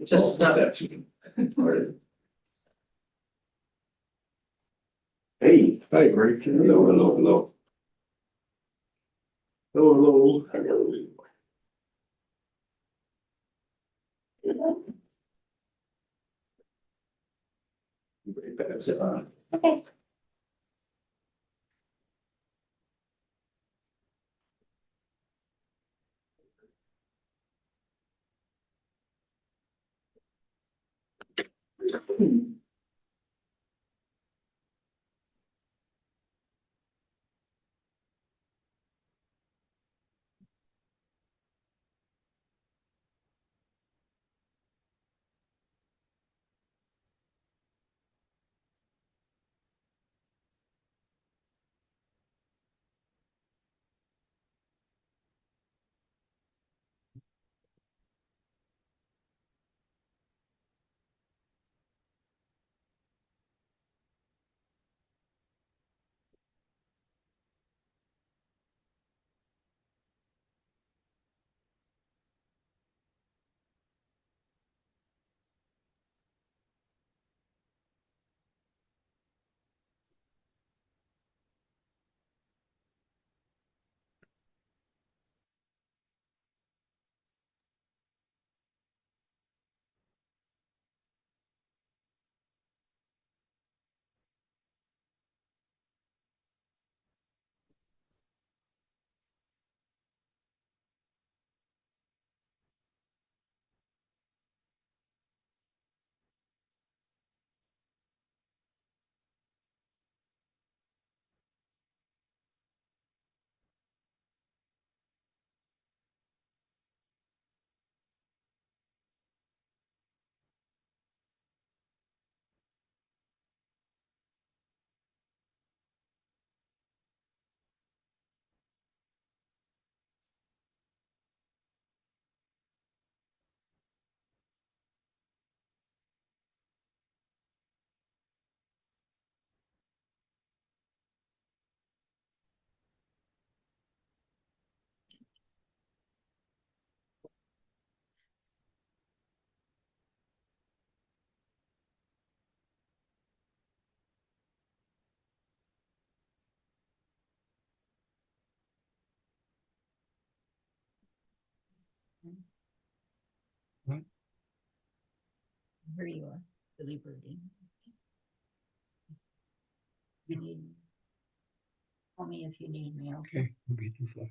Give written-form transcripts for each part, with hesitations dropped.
Just stop. Hey, hi, Rick. Hello, hello, hello. Hello, hello. Pass it on. Okay. Here you are, Billy Birdie. You need, call me if you need me, okay? Okay, we'll be too far.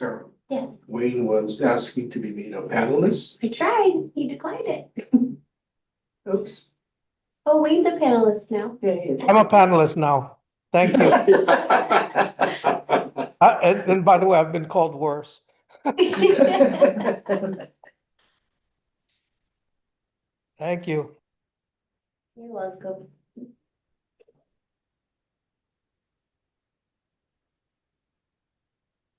Carol, Yes, Wayne was asking to be made a panelist. I tried. He declined it. Oops. Oh, Wayne's a panelist now. I'm a panelist now. Thank you. And by the way, I've been called worse. Thank you. You're welcome.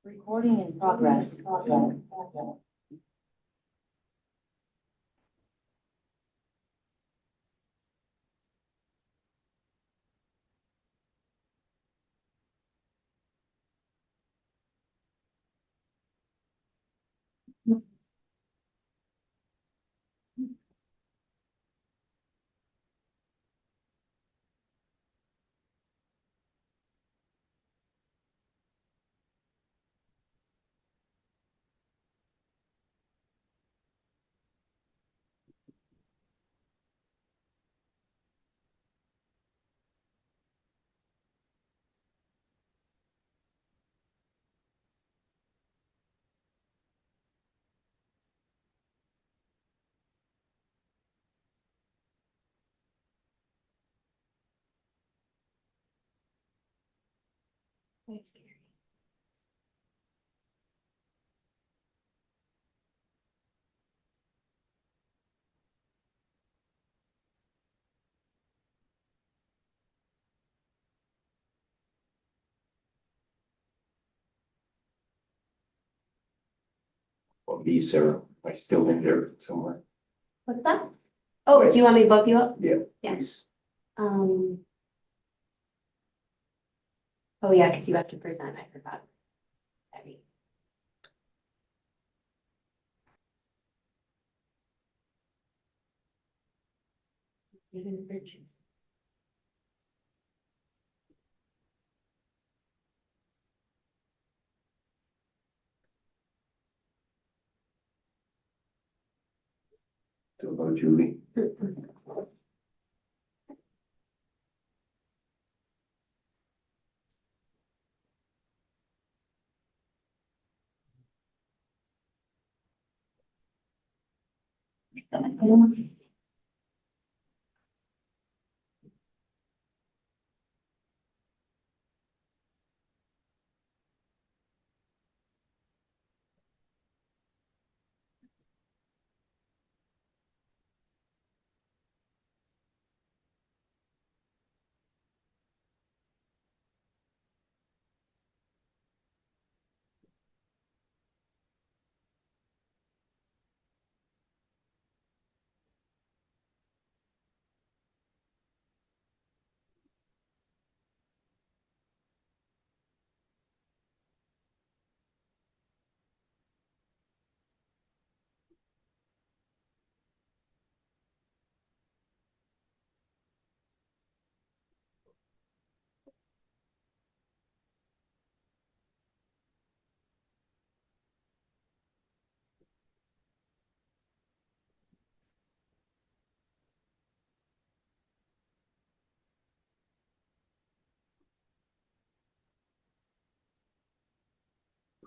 Recording in progress. I'm scary. B, Sarah. Am I still in there somewhere? What's that? Oh, do you want me to bump you up? Yeah. Yeah. Please. Um. Oh, yeah, because you have to present, I forgot. Sorry. Even virtue. Still about Julie.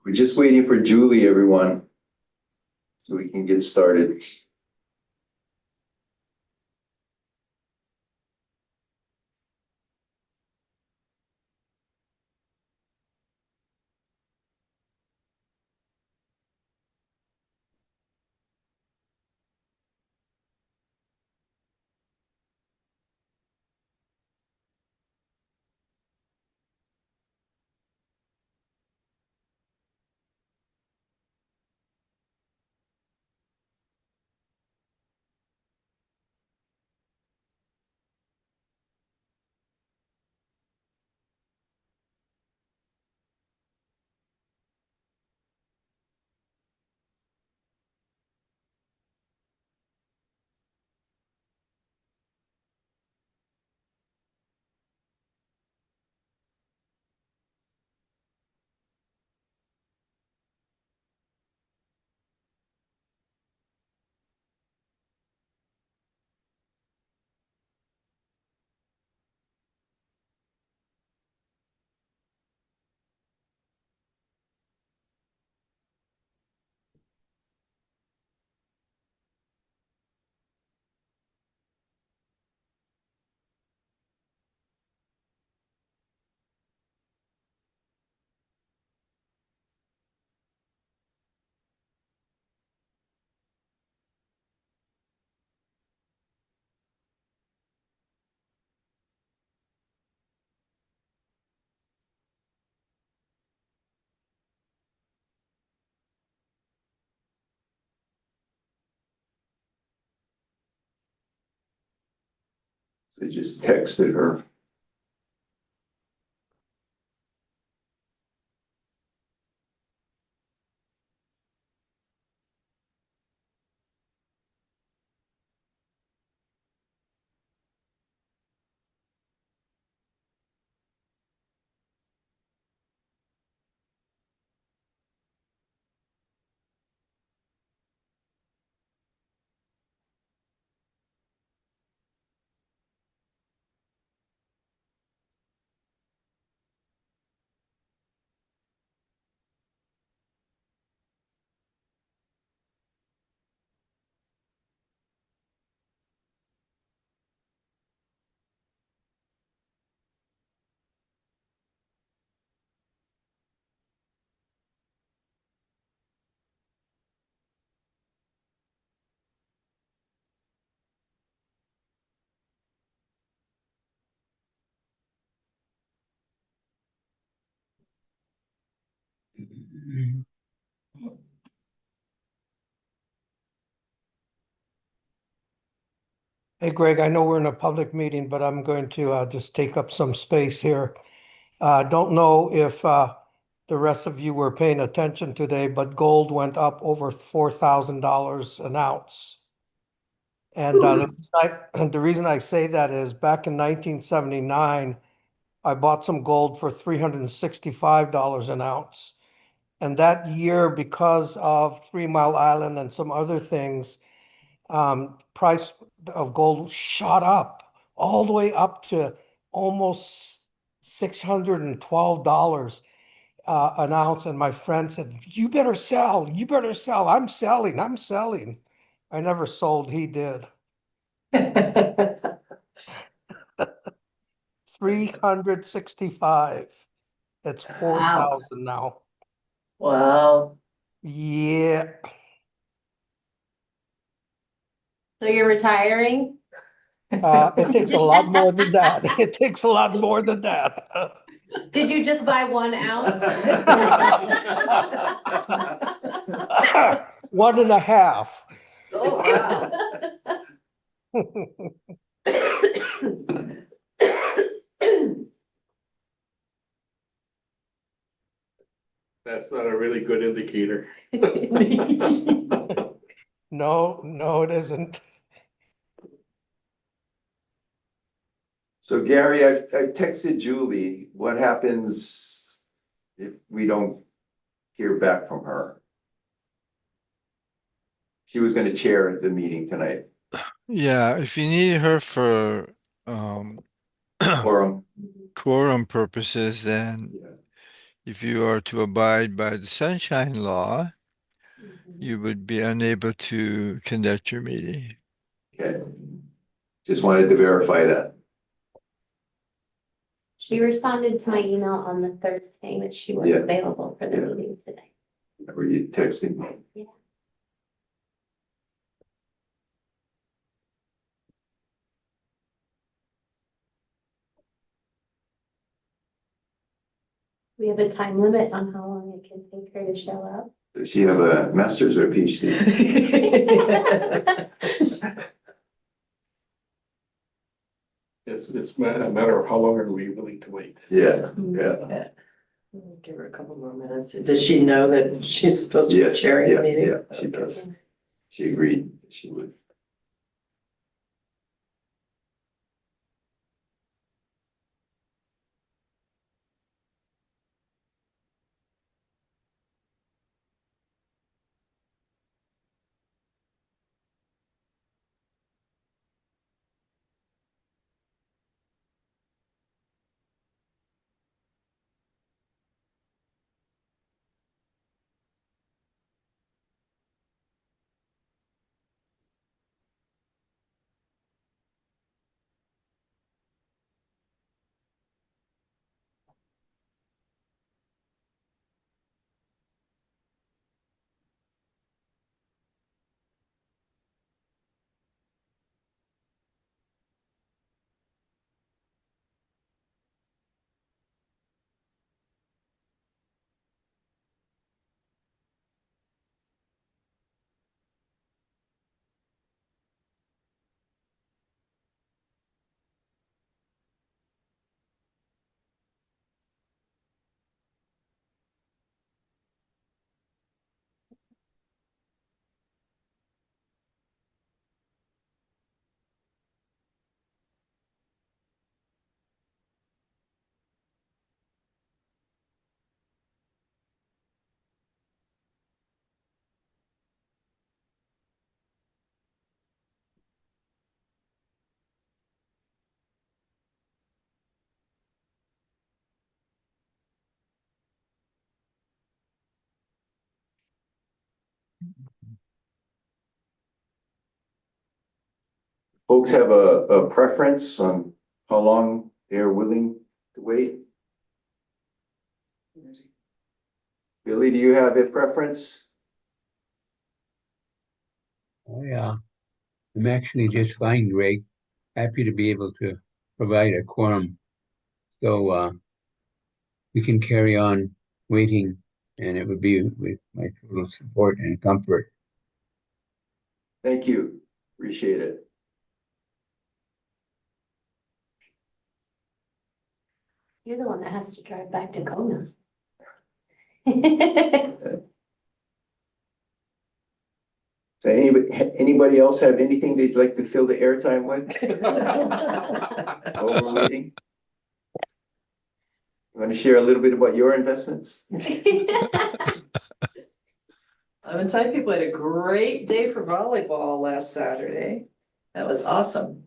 We're just waiting for Julie, everyone, so we can get started. So I just texted her. Hey Greg, I know we're in a public meeting, but I'm going to just take up some space here. Don't know if the rest of you were paying attention today, but gold went up over $4,000 an ounce. And the reason I say that is back in 1979, I bought some gold for $365 an ounce. And that year, because of 3 Mile Island and some other things, price of gold shot up all the way up to almost $612 an ounce. And my friend said, "You better sell, you better sell. I'm selling, I'm selling." I never sold, he did. 365. It's Wow. 4,000 now. Wow. Yeah. So you're retiring? It takes a lot more than that. It takes a lot more than that. Did you just buy 1 ounce? 1.5. Oh, wow. That's not a really good indicator. No, no, it isn't. So Gary, I've texted Julie. What happens if we don't hear back from her? She was gonna chair the meeting tonight. Yeah, if you need her for um Quorum. quorum purposes, then Yeah. if you are to abide by the sunshine law, you would be unable to conduct your meeting. Okay. Just wanted to verify that. She responded to my email on the 3rd saying that she was Yeah. available for the Yeah. meeting today. Were you texting me? Yeah. We have a time limit on how long it can take her to show up. Does she have a master's or a PhD? It's a matter of how long are we willing to wait. Yeah, yeah. Give her a couple more minutes. Does she know that she's supposed to be Yes, chairing yeah, the meeting? yeah, she does. She agreed she would. Folks have a preference on how long they're willing to wait? Billy, do you have a preference? Oh, yeah. I'm actually just fine, Greg. Happy to be able to provide a quorum. So we can carry on waiting, and it would be with my total support and comfort. Thank you, appreciate it. You're the one that has to drive back to Kona. So anybody else have anything they'd like to fill the airtime with while we're waiting? You want to share a little bit about your investments? I've been telling people I had a great day for volleyball last Saturday. That was awesome.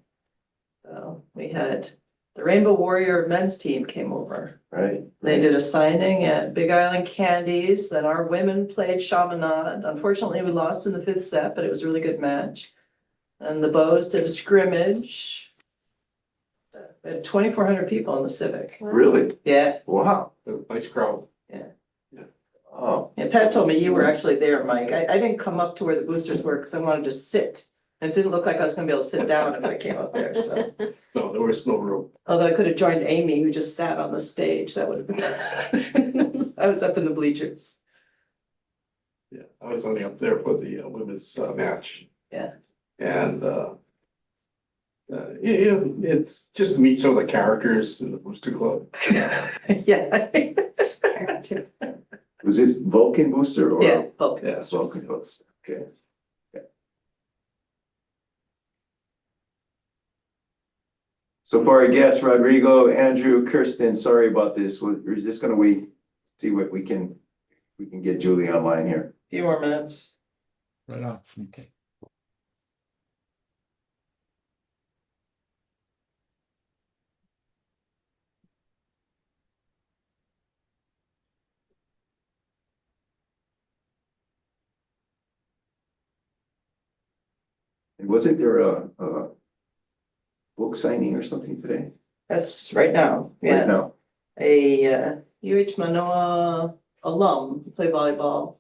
So we had the Rainbow Warrior men's team came over. Right. They did a signing at Big Island Candies, then our women played Chaminade. Unfortunately, we lost in the 5th set, but it was a really good match. And the Bows did a scrimmage. We had 2,400 people in the Civic. Really? Yeah, Wow. Nice crowd. Oh, and Pat told me you were actually there, Mike. I didn't come up to where the boosters were because I wanted to sit. And it didn't look like I was gonna be able to sit down if I came up there, so. No, there was no room. Although I could have joined Amy, who just sat on the stage, that would have been. I was up in the bleachers. Yeah, I was only up there for the women's match. Yeah. And it's just to meet some of the characters in the Booster Club. Yeah. was this Vulcan booster or? Yeah, both. Yeah, so Vulcan booster, okay. So far, I guess Rodrigo, Andrew, Kirsten, sorry about this. We're just gonna wait, see what we can get Julie online here. Few more minutes. Right on, okay. And wasn't there a book signing or something today? That's right now, Right yeah. now. A UH Manoa alum who played volleyball.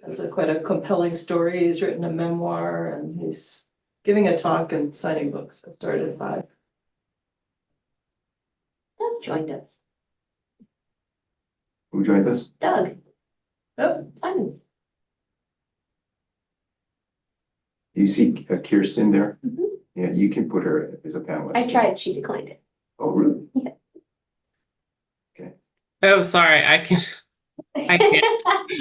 Has quite a compelling story. He's written a memoir and he's giving a talk and signing books. It started at 5. Doug joined us. Who joined us? Doug Oh, Simons. Do you see Kirsten there? Mhm. Yeah, you can put her as a panelist. I tried, she declined it. Oh, really? Oh, sorry, I can't.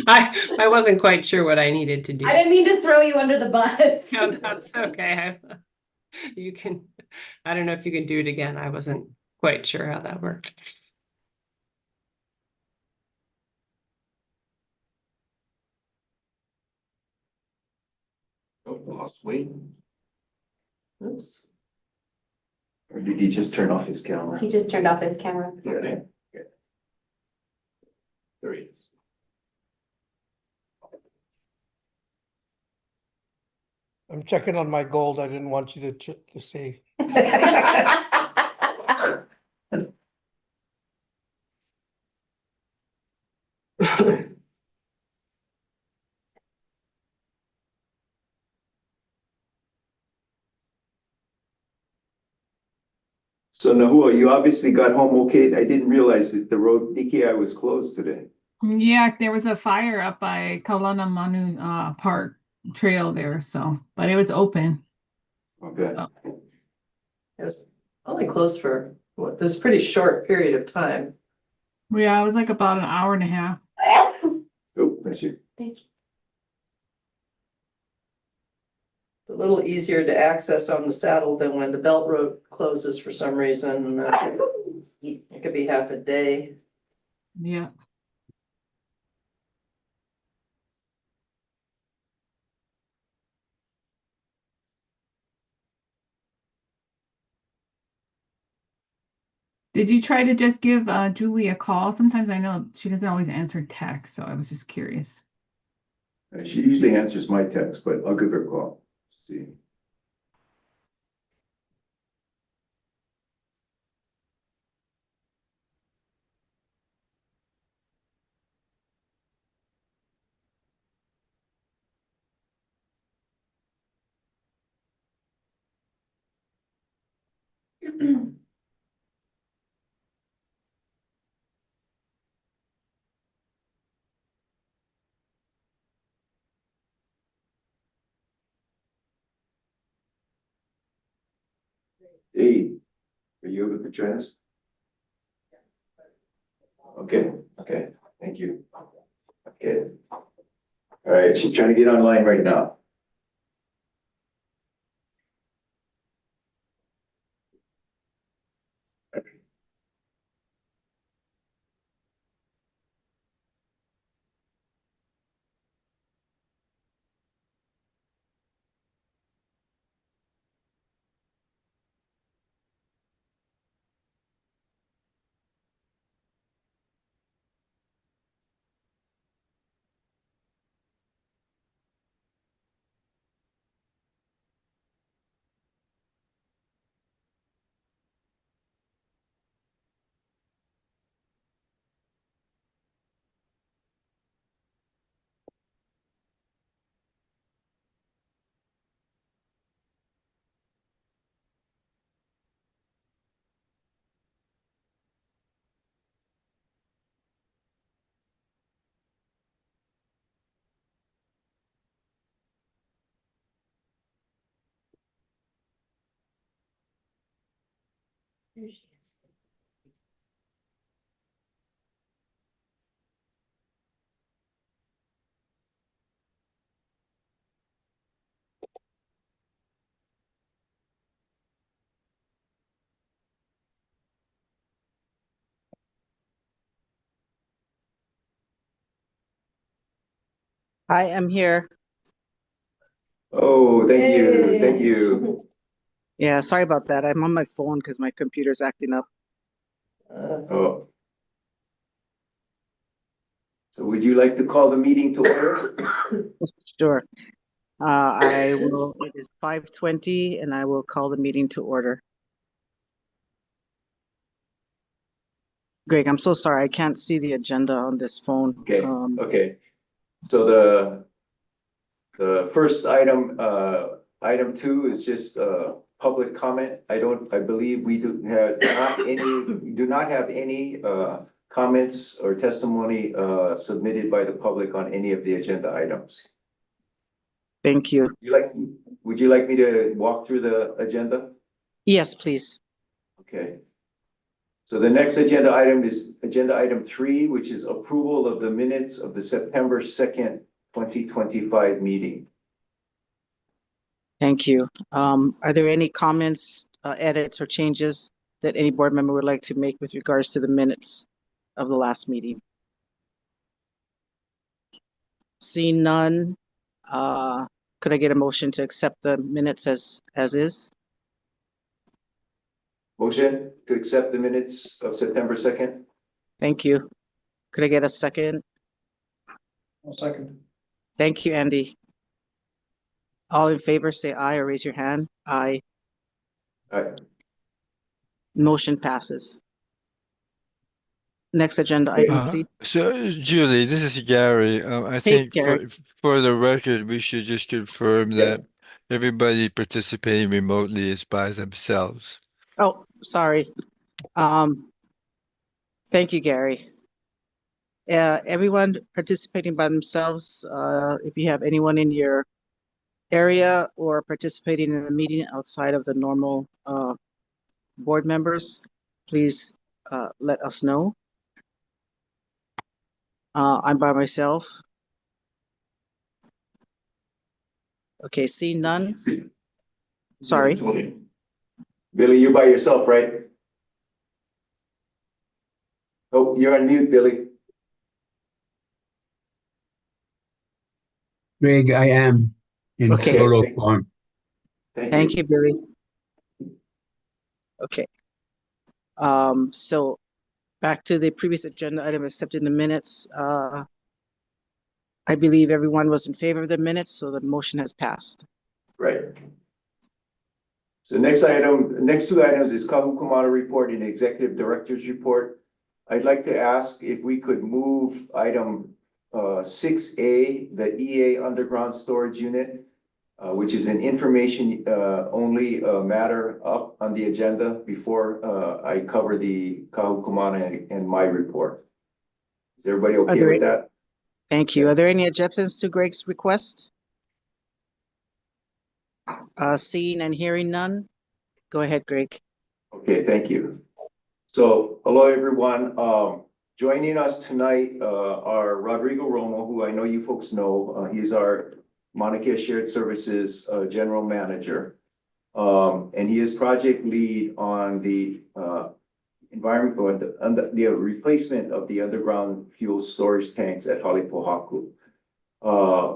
I wasn't quite sure what I needed to do. I didn't mean to throw you under the bus. No, that's okay. You can, I don't know if you can do it again. I wasn't quite sure how that worked. Oh, lost weight. oops. Or did he just turn off his camera? He just turned off his camera. Okay. There he is. I'm checking on my gold. I didn't want you to see. So Nahua, you obviously got home okay. I didn't realize that the road Nikki was closed today. Yeah, there was a fire up by Kaulana Manu Park Trail there, so but it was open. Okay. So, It was only closed for what, this pretty short period of time. yeah, it was like about an hour and a half. Oh, that's you. Thank you. It's a little easier to access on the saddle than when the belt road closes for some reason. Excuse me. It could be half a day. Yeah. Did you try to just give Julie a call? Sometimes I know she doesn't always answer text, so I was just curious. She usually answers my text, but I'll give her a call. See. Hey, are you able to join us? Okay, okay, thank you. Okay. All right, she's trying to get online right now. There she is. Hi, I'm here. Oh, thank you, thank Yay. you. Yeah, sorry about that. I'm on my phone because my computer's acting up. Oh. So would you like to call the meeting to order? Sure. It is 5:20 and I will call the meeting to order. Greg, I'm so sorry. I can't see the agenda on this phone. Okay, okay. So the first item, item 2 is just public comment. I believe we do not have any comments or testimony submitted by the public on any of the agenda items. Thank you. Would you like me to walk through the agenda? Yes, please. Okay. So the next agenda item is agenda item 3, which is approval of the minutes of the September 2nd, 2025 meeting. Thank you. Are there any comments, edits, or changes that any board member would like to make with regards to the minutes of the last meeting? Seeing none, could I get a motion to accept the minutes as is? Motion to accept the minutes of September 2nd. Thank you. Could I get a second? Second. Thank you, Andy. All in favor, say aye or raise your hand. Aye. Aye. Motion passes. Next agenda item, please. So Julie, this is Gary. I Hey, think Gary. for the record, we should just confirm that everybody participating remotely is by themselves. Oh, sorry. Thank you, Gary. Everyone participating by themselves, if you have anyone in your area or participating in a meeting outside of the normal board members, please let us know. I'm by myself. Okay, seeing none. Sorry. Billy, you're by yourself, right? Oh, you're on mute, Billy. Greg, I am in Okay. solo form. Thank you, Billy. Okay. So back to the previous agenda item, accepting the minutes. I believe everyone was in favor of the minutes, so the motion has passed. Right. So next two items is Kahukumana report and executive director's report. I'd like to ask if we could move item 6A, the EA underground storage unit, which is an information only matter up on the agenda before I cover the Kahukumana and my report. Is everybody okay with that? Thank you. Are there any objections to Greg's request? Seeing and hearing none, go ahead, Greg. Okay, thank you. So, hello, everyone. Joining us tonight are Rodrigo Romo, who I know you folks know. He's our Mauna Kea Shared Services General Manager. And he is project lead on the environment or the replacement of the underground fuel storage tanks at Halepohaku.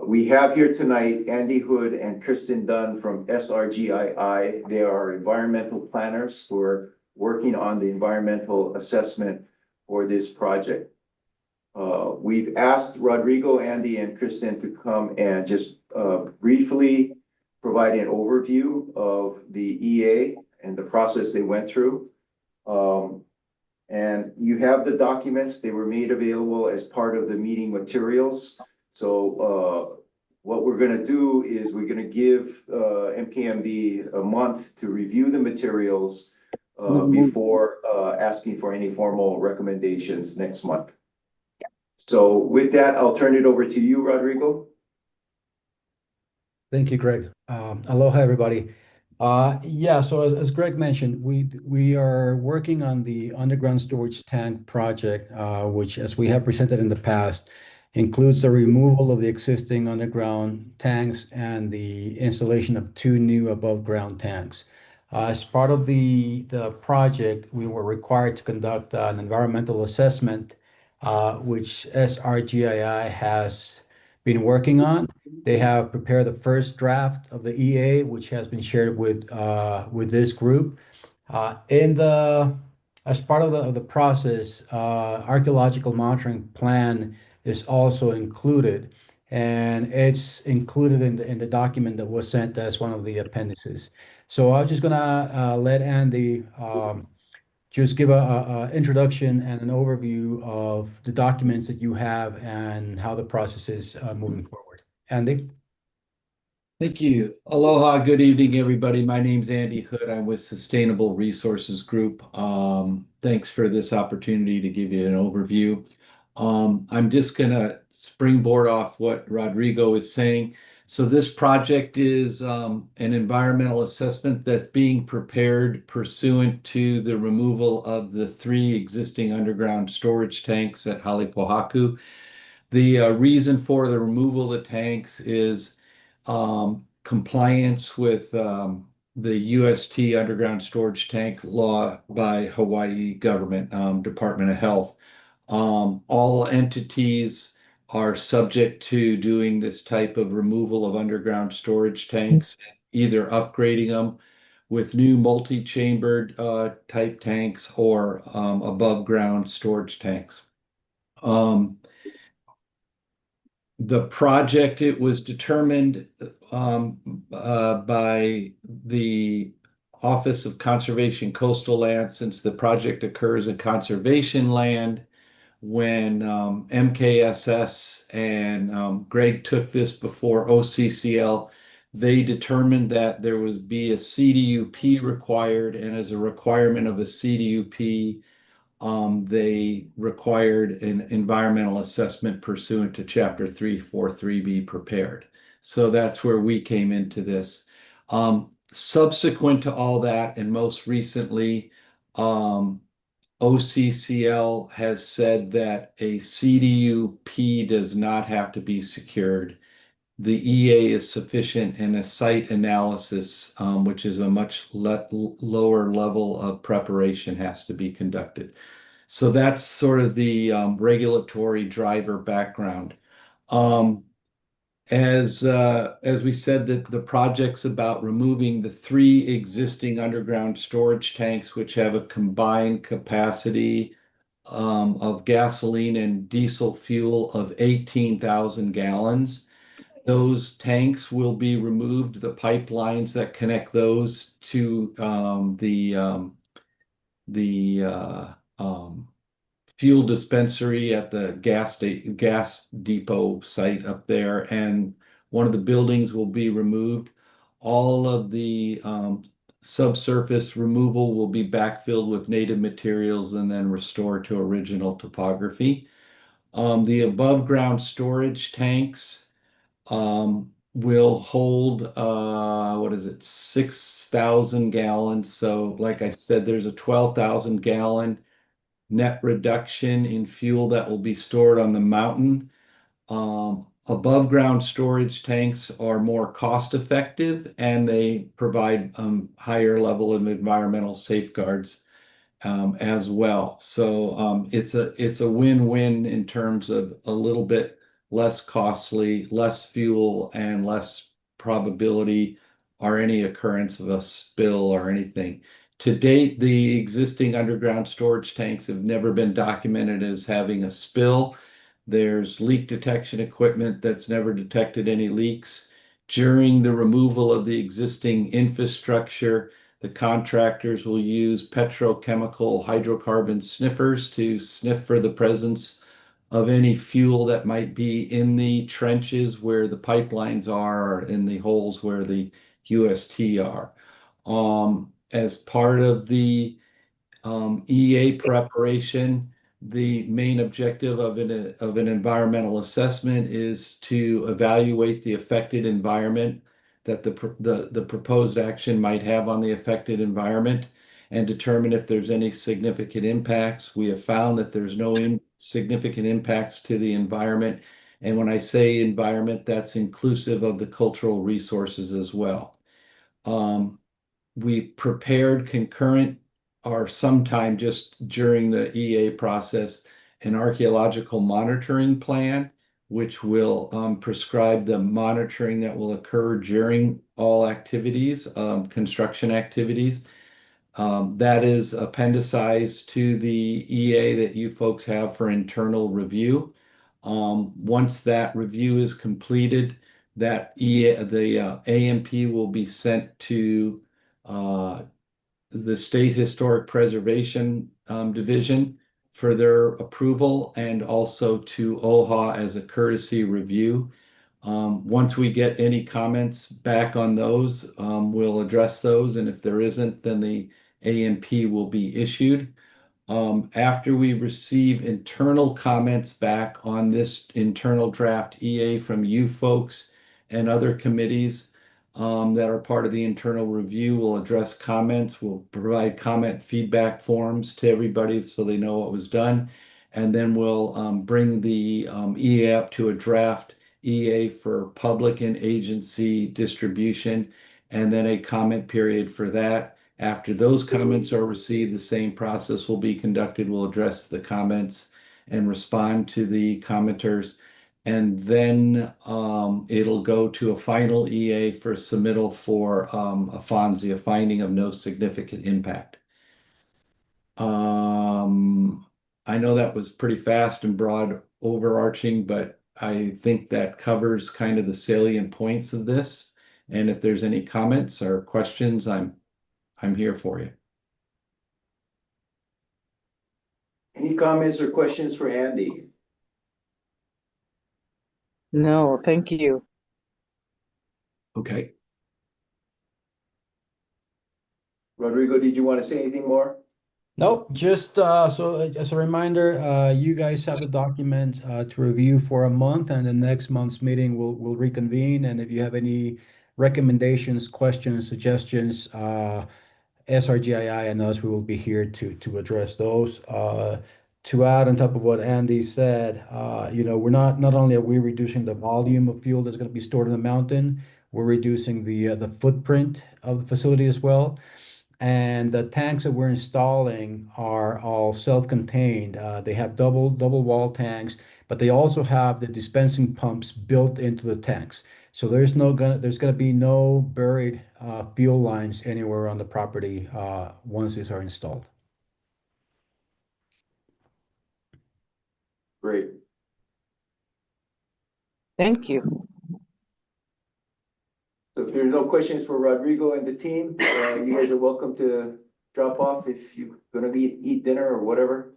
We have here tonight Andy Hood and Kristen Dunn from SRGII. They are environmental planners who are working on the environmental assessment for this project. We've asked Rodrigo, Andy, and Kristen to come and just briefly provide an overview of the EA and the process they went through. And you have the documents. They were made available as part of the meeting materials. So what we're going to do is we're going to give MKMB a month to review the materials before asking for any formal recommendations next month. So with that, I'll turn it over to you, Rodrigo. Thank you, Greg. Aloha, everybody. So as Greg mentioned, we are working on the underground storage tank project, which, as we have presented in the past, includes the removal of the existing underground tanks and the installation of 2 new above ground tanks. As part of the project, we were required to conduct an environmental assessment, which SRGII has been working on. They have prepared the first draft of the EA, which has been shared with this group. As part of the process, archaeological monitoring plan is also included, and it's included in the document that was sent as one of the appendices. So I'm just gonna let Andy just give a introduction and an overview of the documents that you have and how the process is moving forward. Andy? Thank you. Aloha, good evening, everybody. My name's Andy Hood. I'm with Sustainable Resources Group. Thanks for this opportunity to give you an overview. I'm just gonna springboard off what Rodrigo is saying. So this project is an environmental assessment that's being prepared pursuant to the removal of the 3 existing underground storage tanks at Halepohaku. The reason for the removal of the tanks is compliance with the UST underground storage tank law by Hawaii government, Department of Health. All entities are subject to doing this type of removal of underground storage tanks, either upgrading them with new multi-chambered type tanks or above ground storage tanks. The project, it was determined by the Office of Conservation Coastal Land, since the project occurs in conservation land, when MKSS and Greg took this before OCCL, they determined that there would be a CDUP required, and as a requirement of a CDUP, they required an environmental assessment pursuant to Chapter 343 be prepared. So that's where we came into this. Subsequent to all that, and most recently, OCCL has said that a CDUP does not have to be secured. The EA is sufficient, and a site analysis, which is a much lower level of preparation, has to be conducted. So that's sort of the regulatory driver background. As we said, that the project's about removing the 3 existing underground storage tanks, which have a combined capacity of gasoline and diesel fuel of 18,000 gallons. Those tanks will be removed, the pipelines that connect those to the fuel dispensary at the gas depot site up there, and one of the buildings will be removed. All of the subsurface removal will be backfilled with native materials and then restored to original topography. The above ground storage tanks will hold 6,000 gallons. So like I said, there's a 12,000 gallon net reduction in fuel that will be stored on the mountain. Above ground storage tanks are more cost effective and they provide higher level of environmental safeguards as well. So it's a win-win in terms of a little bit less costly, less fuel, and less probability or any occurrence of a spill or anything. To date, the existing underground storage tanks have never been documented as having a spill. There's leak detection equipment that's never detected any leaks. During the removal of the existing infrastructure, the contractors will use petrochemical hydrocarbon sniffers to sniff for the presence of any fuel that might be in the trenches where the pipelines are, or in the holes where the UST are. As part of the EA preparation, the main objective of an environmental assessment is to evaluate the affected environment that the proposed action might have on the affected environment and determine if there's any significant impacts. We have found that there's no significant impacts to the environment. And when I say environment, that's inclusive of the cultural resources as well. We prepared concurrent or sometime just during the EA process, an archaeological monitoring plan, which will prescribe the monitoring that will occur during all activities, construction activities. That is appendicized to the EA that you folks have for internal review. Once that review is completed, that the AMP will be sent to the State Historic Preservation Division for their approval and also to OHA as a courtesy review. Once we get any comments back on those, we'll address those. And if there isn't, then the AMP will be issued. After we receive internal comments back on this internal draft EA from you folks and other committees that are part of the internal review, we'll address comments. We'll provide comment feedback forms to everybody so they know what was done. And then we'll bring the EA up to a draft EA for public and agency distribution, and then a comment period for that. After those comments are received, the same process will be conducted. We'll address the comments and respond to the commenters. And then it'll go to a final EA for submittal for a FONSI, a finding of no significant impact. I know that was pretty fast and broad overarching, but I think that covers kind of the salient points of this. And if there's any comments or questions, I'm here for you. Any comments or questions for Andy? No, thank you. Okay. Rodrigo, did you want to say anything more? Nope, just so as a reminder, you guys have the document to review for a month, and the next month's meeting we'll reconvene. And if you have any recommendations, questions, suggestions, SRGII and us, we will be here to address those. To add on top of what Andy said, we're not only are we reducing the volume of fuel that's going to be stored in the mountain, we're reducing the footprint of the facility as well. And the tanks that we're installing are all self-contained. They have double wall tanks, but they also have the dispensing pumps built into the tanks. So there's gonna be no buried fuel lines anywhere on the property once these are installed. Great. Thank you. So if there's no questions for Rodrigo and the team, you guys are welcome to drop off if you're gonna eat dinner or whatever.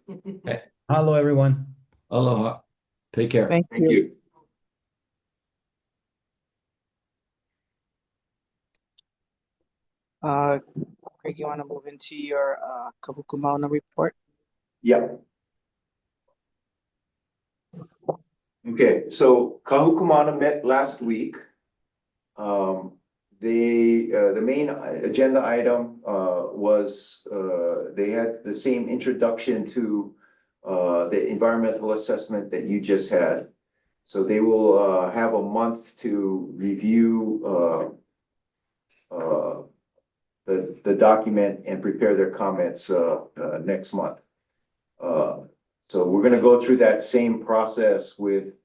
Hello, everyone. Aloha. Take care. Thank Thank you. you. Greg, you want to move into your Kahuku Mauna report? Yep. Okay, so Kahuku Mauna met last week. The main agenda item was they had the same introduction to the environmental assessment that you just had. So they will have a month to review the document and prepare their comments next month. So we're gonna go through that same process with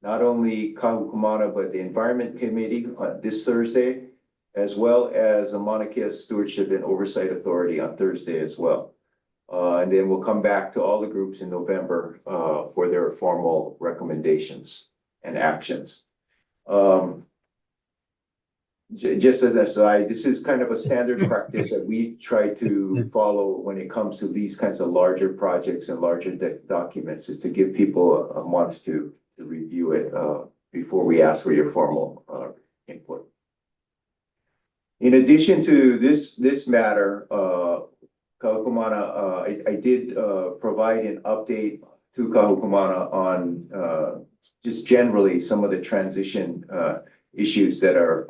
not only Kahukumana, but the Environment Committee this Thursday, as well as the Mauna Kea Stewardship and Oversight Authority on Thursday as well. And then we'll come back to all the groups in November for their formal recommendations and actions. Just as an aside, this is kind of a standard practice that we try to follow when it comes to these kinds of larger projects and larger documents, is to give people a month to review it before we ask for your formal input. In addition to this matter, Kahukumana, I did provide an update to Kahukumana on just generally some of the transition issues that are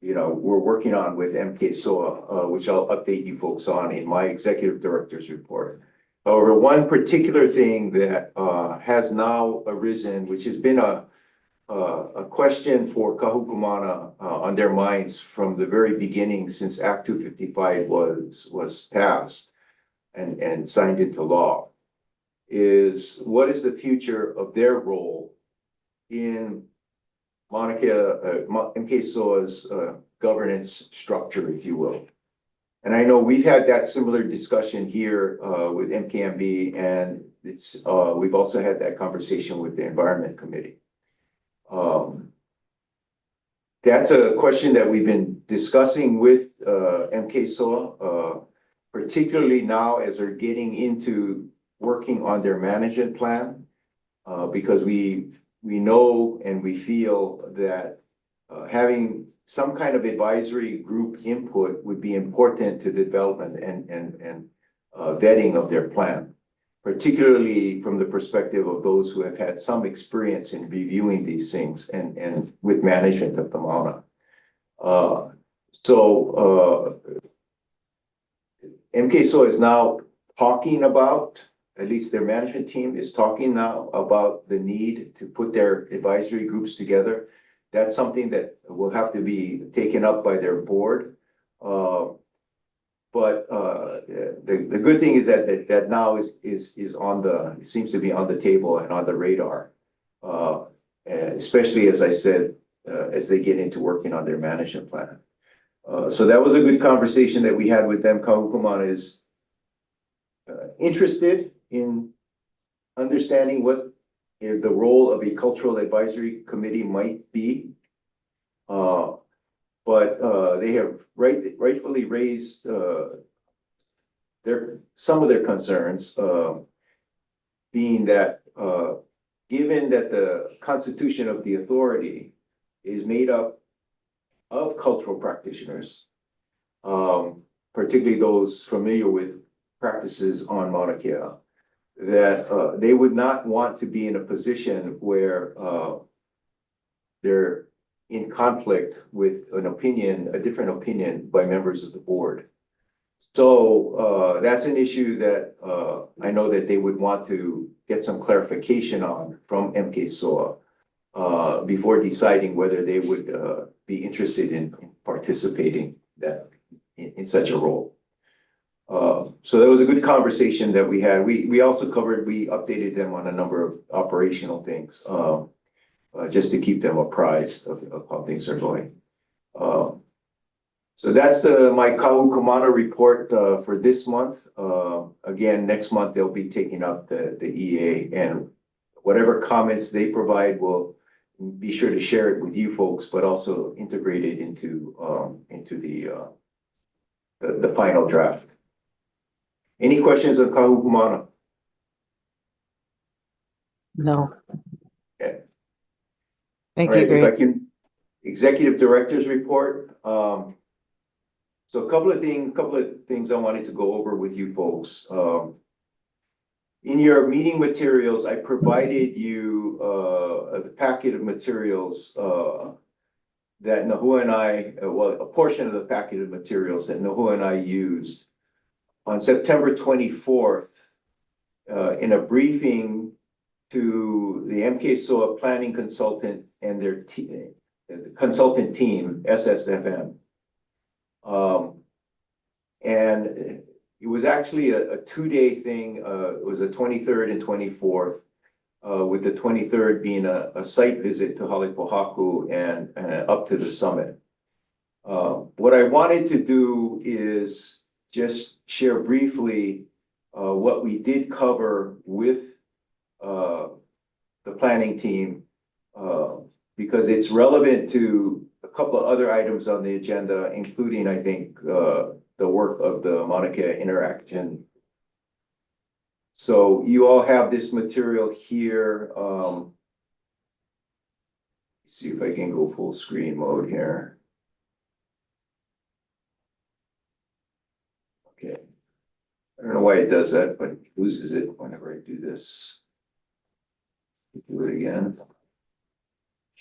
we're working on with MK-SOA, which I'll update you folks on in my executive director's report. However, one particular thing that has now arisen, which has been a question for Kahukumana on their minds from the very beginning, since Act 255 was passed and signed into law, is what is the future of their role in MK-SOA's governance structure, if you will. And I know we've had that similar discussion here with MKMB, and we've also had that conversation with the Environment Committee. That's a question that we've been discussing with MK-SOA, particularly now as they're getting into working on their management plan, because we know and we feel that having some kind of advisory group input would be important to the development and vetting of their plan, particularly from the perspective of those who have had some experience in reviewing these things and with management of the Mauna. MK-SOA is now talking about, at least their management team is talking now about the need to put their advisory groups together. That's something that will have to be taken up by their board. But the good thing is that now is it seems to be on the table and on the radar, especially as I said, as they get into working on their management plan. So that was a good conversation that we had with them. Kahukumana is interested in understanding what the role of a cultural advisory committee might be. But they have rightfully raised some of their concerns, being that given that the constitution of the authority is made up of cultural practitioners, particularly those familiar with practices on Mauna Kea, that they would not want to be in a position where they're in conflict with a different opinion by members of the board. So that's an issue that I know that they would want to get some clarification on from MK-SOA before deciding whether they would be interested in participating in such a role. So that was a good conversation that we had. We also updated them on a number of operational things, just to keep them apprised of how things are going. So that's my Kahukumana report for this month. Again, next month they'll be taking up the EA, and whatever comments they provide, we'll be sure to share it with you folks, but also integrate it into the final draft. Any questions on Kahukumana? No. Okay. Thank All you, right, if Greg. I can, executive director's report. So a couple of things I wanted to go over with you folks. In your meeting materials, I provided you the packet of materials that Nahua and I, a portion of the packet of materials that Nahua and I used on September 24th in a briefing to the MK-SOA planning consultant and their the consultant team, SSFM. And it was actually a 2-day thing. It was the 23rd and 24th, with the 23rd being a site visit to Halepohaku and up to the summit. What I wanted to do is just share briefly what we did cover with the planning team, because it's relevant to a couple of other items on the agenda, including, I think, the work of the Maunakea Interaction. So you all have this material here. See if I can go full screen mode here. Okay. I don't know why it does that, but it loses it whenever I do this. Do it again.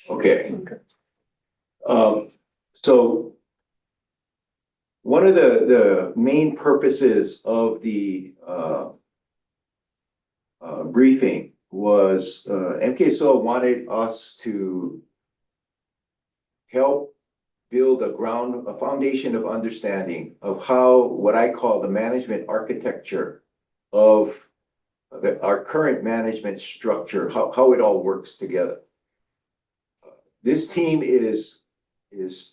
Okay. So one of the main purposes of the briefing was MK-SOA wanted us to help build a foundation of understanding of how, what I call the management architecture of our current management structure, how it all works together. This team is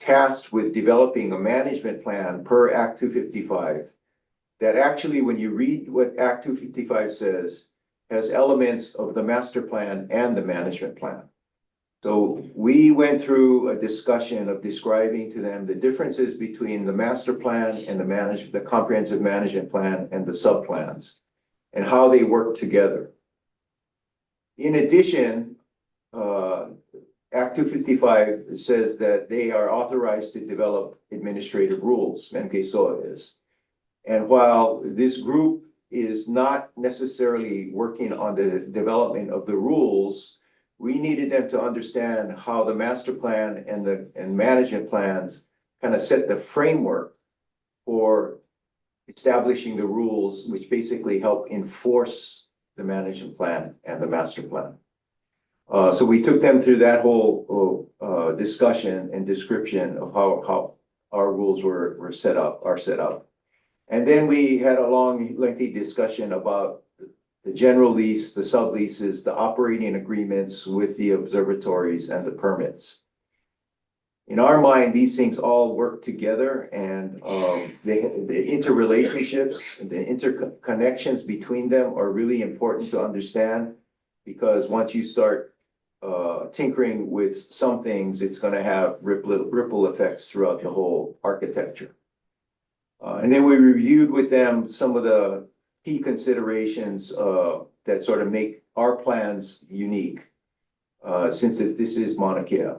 tasked with developing a management plan per Act 255 that actually, when you read what Act 255 says, has elements of the master plan and the management plan. So we went through a discussion of describing to them the differences between the master plan and the comprehensive management plan and the sub-plans and how they work together. In addition, Act 255 says that they are authorized to develop administrative rules, MK-SOA is. And while this group is not necessarily working on the development of the rules, we needed them to understand how the master plan and management plans kind of set the framework for establishing the rules, which basically help enforce the management plan and the master plan. So we took them through that whole discussion and description of how our rules are set up. And then we had a long, lengthy discussion about the general lease, the subleases, the operating agreements with the observatories and the permits. In our mind, these things all work together, and the interrelationships, the interconnections between them are really important to understand, because once you start tinkering with some things, it's going to have ripple effects throughout the whole architecture. And then we reviewed with them some of the key considerations that sort of make our plans unique, since this is Mauna Kea.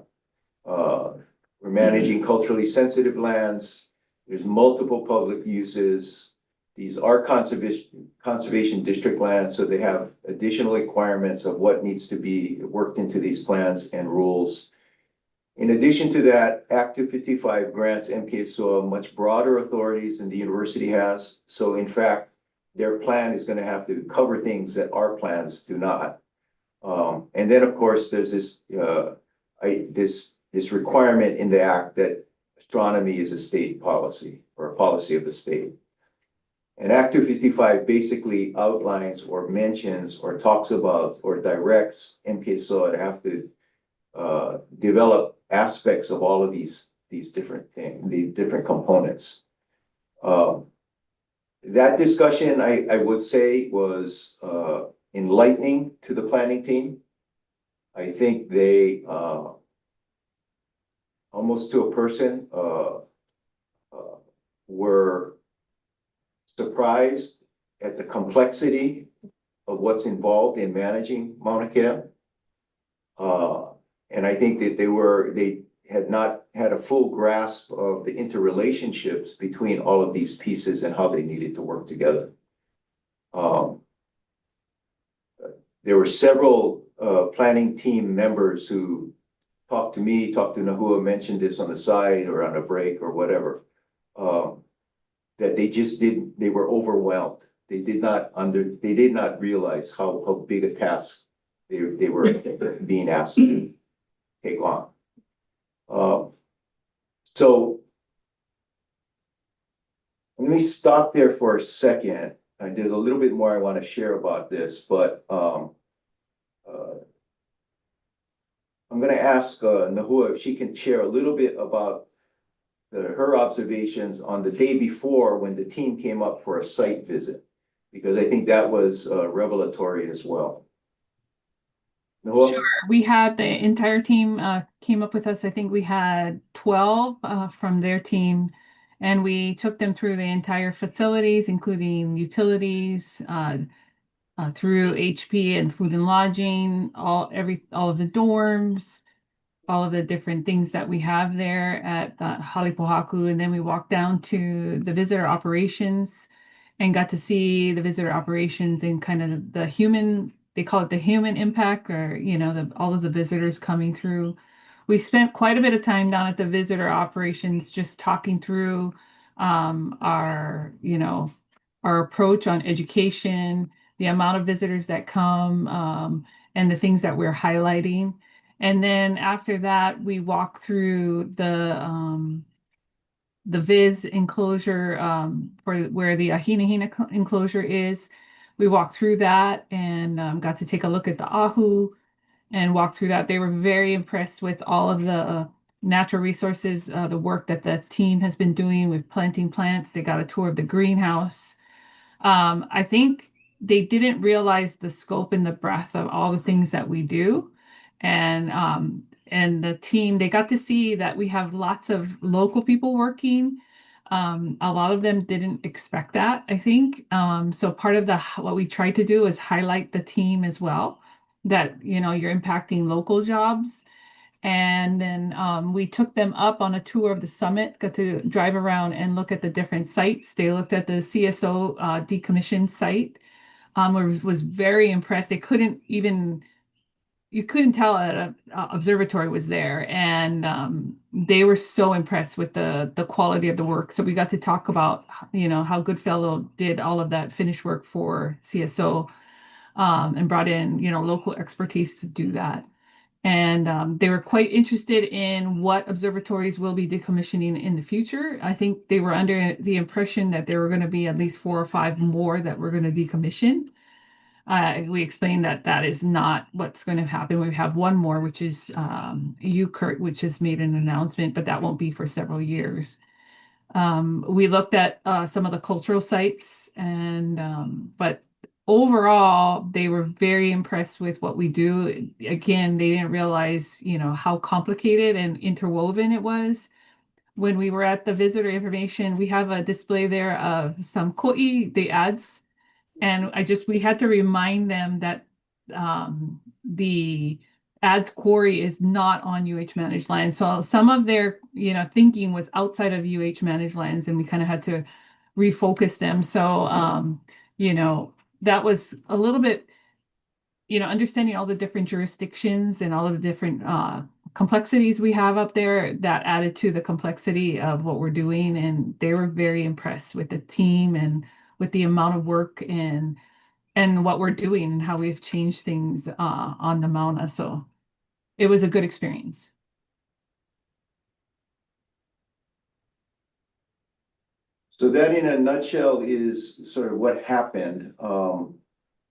We're managing culturally sensitive lands. There's multiple public uses. These are conservation district lands, so they have additional requirements of what needs to be worked into these plans and rules. In addition to that, Act 255 grants MK-SOA much broader authorities than the university has. So in fact, their plan is going to have to cover things that our plans do not. And then, of course, there's this requirement in the act that astronomy is a state policy or a policy of the state. And Act 255 basically outlines or mentions or talks about or directs MK-SOA to have to develop aspects of all of these different things, these different components. That discussion, I would say, was enlightening to the planning team. I think they, almost to a person, were surprised at the complexity of what's involved in managing Mauna Kea. And I think that they had not had a full grasp of the interrelationships between all of these pieces and how they needed to work together. There were several planning team members who talked to me, talked to Nahua, mentioned this on the side or on a break or whatever, that they just didn't, they were overwhelmed they did not realize how big a task they were being asked to take on. So let me stop there for a second. There's a little bit more I want to share about this, but I'm going to ask Nahua if she can share a little bit about her observations on the day before when the team came up for a site visit, because I think that was revelatory as well. Nahua? Sure. We had the entire team came up with us. I think we had 12 from their team, and we took them through the entire facilities, including utilities, through HP and food and lodging, all of the dorms, all of the different things that we have there at Halipohaku. And then we walked down to the visitor operations and got to see the visitor operations and kind of the human, they call it the human impact, or, you know, all of the visitors coming through. We spent quite a bit of time down at the visitor operations just talking through our, you know, our approach on education, the amount of visitors that come, and the things that we're highlighting. And then after that, we walk through the Viz enclosure for where the Ahinahina enclosure is. We walked through that and got to take a look at the Ahu and walk through that. They were very impressed with all of the natural resources, the work that the team has been doing with planting plants. They got a tour of the greenhouse. I think they didn't realize the scope and the breadth of all the things that we do. And the team, they got to see that we have lots of local people working. A lot of them didn't expect that, I think. So part of what we tried to do is highlight the team as well, that, you know, you're impacting local jobs. And then we took them up on a tour of the summit, got to drive around and look at the different sites. They looked at the CSO decommissioned site. Was very impressed. They couldn't even, you couldn't tell an observatory was there, and they were so impressed with the quality of the work. So we got to talk about, you know, how Goodfellow did all of that finished work for CSO, and brought in, you know, local expertise to do that. And they were quite interested in what observatories will be decommissioning in the future. I think they were under the impression that there were going to be at least 4 or 5 more that we're going to decommission. We explained that that is not what's going to happen. We have one more, which is UKURT, which has made an announcement, but that won't be for several years. We looked at some of the cultural sites, and but overall, they were very impressed with what we do. Again, they didn't realize, you know, how complicated and interwoven it was. When we were at the visitor information, we have a display there of some ko'i, the ads. And we had to remind them that the ads quarry is not on UH managed lands. So some of their, you know, thinking was outside of UH managed lands, and we kind of had to refocus them. So, you know, that was a little bit, you know, understanding all the different jurisdictions and all of the different complexities we have up there, that added to the complexity of what we're doing. And they were very impressed with the team and with the amount of work and what we're doing and how we've changed things on the Mauna. So it was a good experience. So that in a nutshell is sort of what happened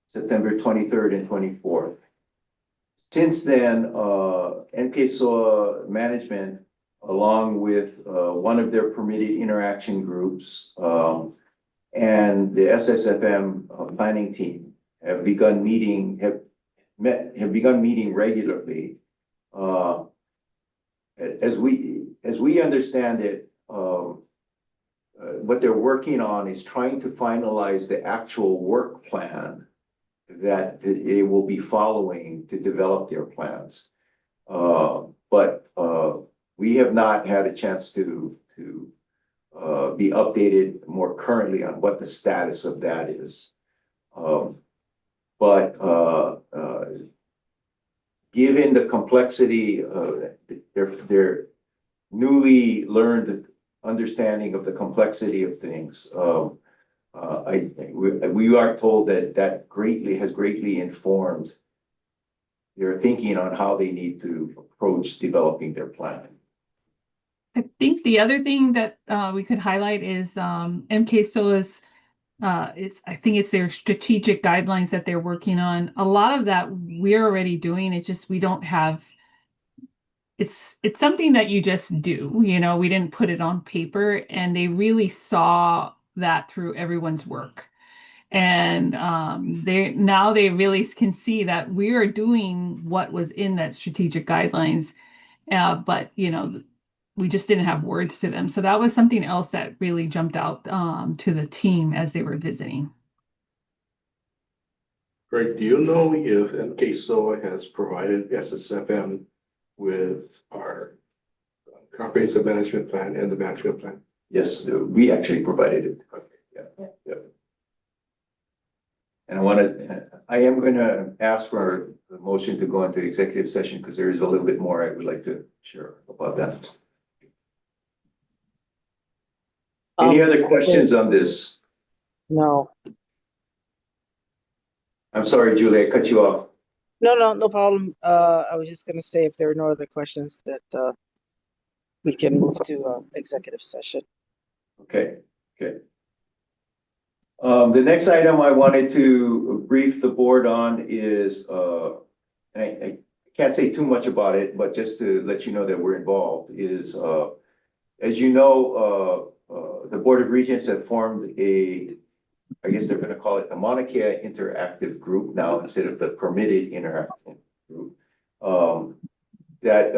September 23rd and 24th. Since then, MK SOA management, along with one of their permitted interaction groups, and the SSFM planning team have begun meeting regularly. As we understand it, what they're working on is trying to finalize the actual work plan that they will be following to develop their plans. But we have not had a chance to be updated more currently on what the status of that is. But given the complexity of their newly learned understanding of the complexity of things, we are told that that has greatly informed their thinking on how they need to approach developing their plan. I think the other thing that we could highlight is MK SOA's I think it's their strategic guidelines that they're working on. A lot of that we're already doing. It's just we don't have it's something that you just do, you know, we didn't put it on paper, and they really saw that through everyone's work. And they really can see that we are doing what was in that strategic guidelines, but you know, we just didn't have words to them. So that was something else that really jumped out to the team as they were visiting. Greg, do you know if MKSOA has provided SSFM with our comprehensive management plan and the management plan? Yes, we actually provided it. Yeah. And I am gonna ask for a motion to go into executive session because there is a little bit more I would like to share about that. Any other questions on this? No, I'm sorry, Julie, I cut you off. no problem. I was just gonna say if there are no other questions that we can move to executive session. Okay. The next item I wanted to brief the board on is, I can't say too much about it, but just to let you know that we're involved is, as you know, the Board of Regents have formed I guess they're gonna call it the Maunakea Interactive Group now instead of the Permitted Interactive Group. That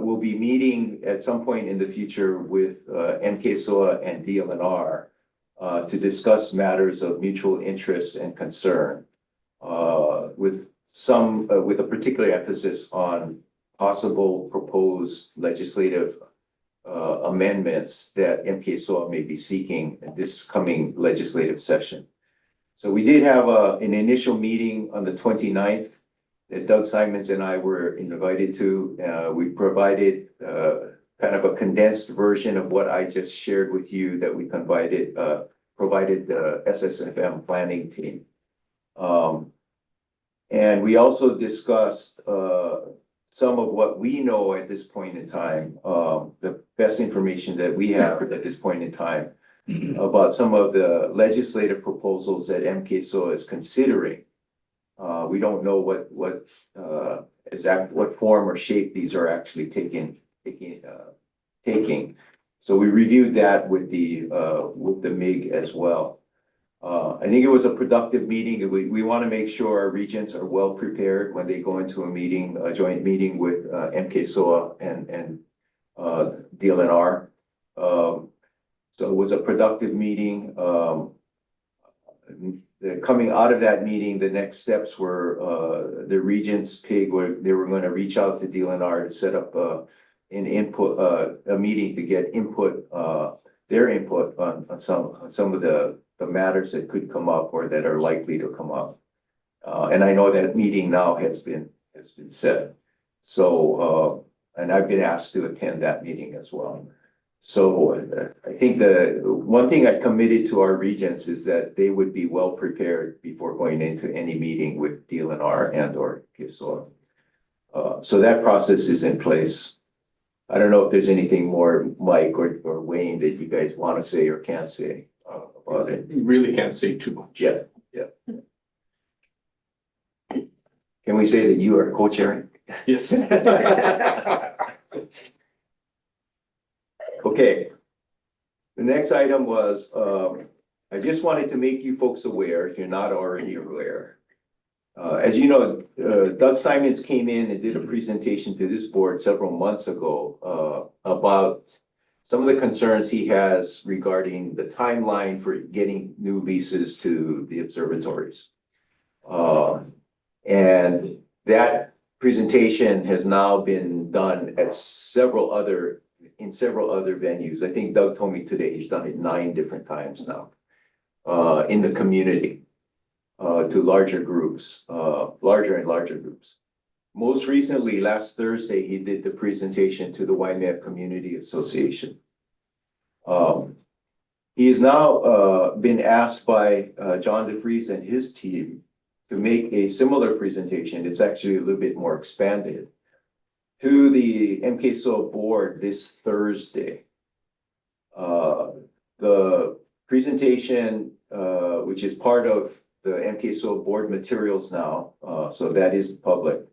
will be meeting at some point in the future with MKSOA and DLNR to discuss matters of mutual interest and concern, with a particular emphasis on possible proposed legislative amendments that MKSOA may be seeking in this coming legislative session. So we did have an initial meeting on the 29th that Doug Simons and I were invited to. We provided kind of a condensed version of what I just shared with you that we provided the SSFM planning team. And we also discussed some of what we know at this point in time, the best information that we have at this point in time about some of the legislative proposals that MKSOA is considering. We don't know what form or shape these are actually taking. So we reviewed that with the MIG as well. I think it was a productive meeting. We want to make sure our regents are well prepared when they go into a joint meeting with MKSOA and DLNR. So it was a productive meeting. Coming out of that meeting, the next steps were the regents PIG they were going to reach out to DLNR to set up a meeting to get their input on some of the matters that could come up or that are likely to come up. And I know that meeting now has been set. So and I've been asked to attend that meeting as well. So I think the one thing I committed to our regents is that they would be well prepared before going into any meeting with DLNR and or KSOA. So that process is in place. I don't know if there's anything more, Mike or Wayne, that you guys want to say or can't say about it. You really can't say too much. Yeah. Can we say that you are co-chairing? Yes. Okay. The next item was, I just wanted to make you folks aware, if you're not already aware. As you know, Doug Simons came in and did a presentation to this board several months ago about some of the concerns he has regarding the timeline for getting new leases to the observatories. And that presentation has now been done at several other venues. I think Doug told me today he's done it 9 different times now in the community to larger groups, larger and larger groups. Most recently, last Thursday, he did the presentation to the Waimea Community Association. He has now been asked by John DeFries and his team to make a similar presentation. It's actually a little bit more expanded to the MKSO board this Thursday. The presentation, which is part of the MKSO board materials now, so that is public,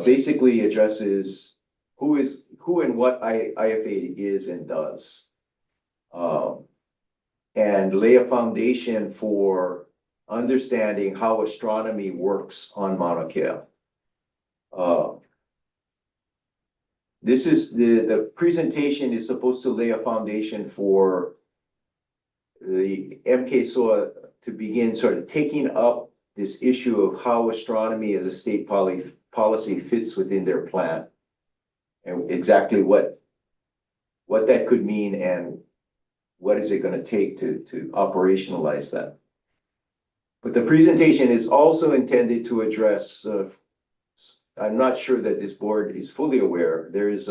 basically addresses who and what IFA is and does. And lay a foundation for understanding how astronomy works on Mauna Kea. This is the presentation is supposed to lay a foundation for the MKSOA to begin sort of taking up this issue of how astronomy as a state policy fits within their plan, and exactly what that could mean and what is it going to take to operationalize that. But the presentation is also intended to address, I'm not sure that this board is fully aware, there is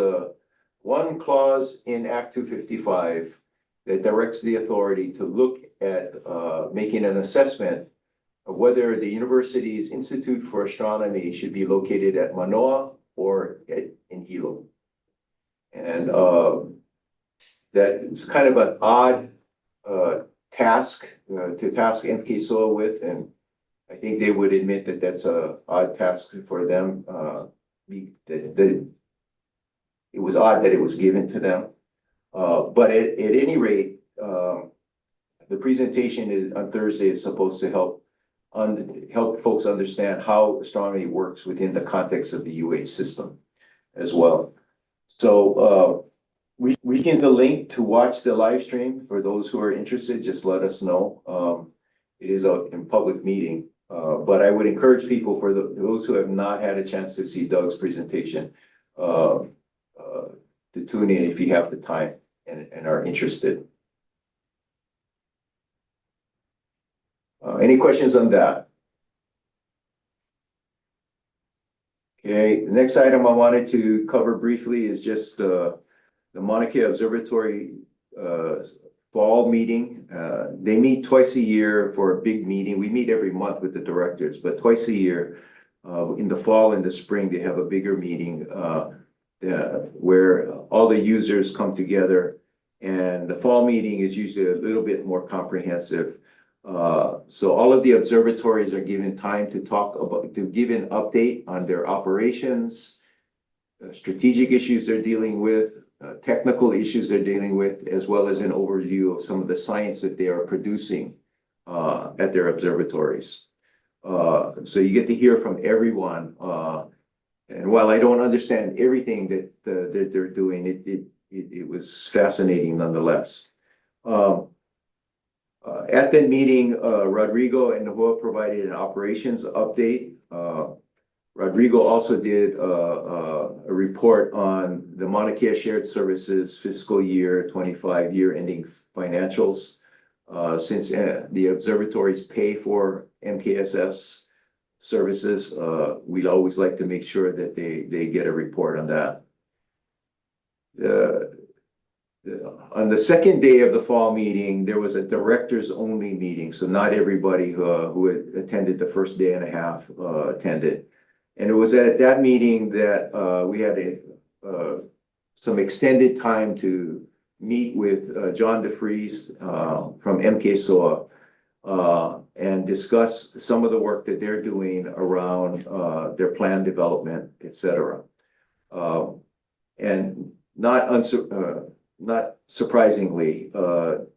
one clause in Act 255 that directs the authority to look at making an assessment of whether the university's Institute for Astronomy should be located at Manoa or in Hilo. And that is kind of an odd task to task MKSOA with, and I think they would admit that that's a odd task for them. That it was odd that it was given to them. But at any rate, the presentation on Thursday is supposed to help folks understand how astronomy works within the context of the UH system as well. So we can the link to watch the live stream. For those who are interested, just let us know. It is in public meeting, but I would encourage people, for those who have not had a chance to see Doug's presentation, to tune in if you have the time and are interested. Any questions on that? Okay, the next item I wanted to cover briefly is just the Mauna Kea Observatory fall meeting. They meet twice a year for a big meeting. We meet every month with the directors, but twice a year in the fall and the spring, they have a bigger meeting where all the users come together. And the fall meeting is usually a little bit more comprehensive. So all of the observatories are given time to give an update on their operations, strategic issues they're dealing with, technical issues they're dealing with, as well as an overview of some of the science that they are producing at their observatories. So you get to hear from everyone. And while I don't understand everything that they're doing, it was fascinating nonetheless. At that meeting, Rodrigo and Nahua provided an operations update. Rodrigo also did a report on the Mauna Kea Shared Services fiscal year 25 year-ending financials. Since the observatories pay for MKSS services, we'd always like to make sure that they get a report on that. On the second day of the fall meeting, there was a directors only meeting. So not everybody who had attended the first day and a half attended. And it was at that meeting that we had some extended time to meet with John DeFries from MKSOA and discuss some of the work that they're doing around their plan development, et cetera. And not surprisingly, a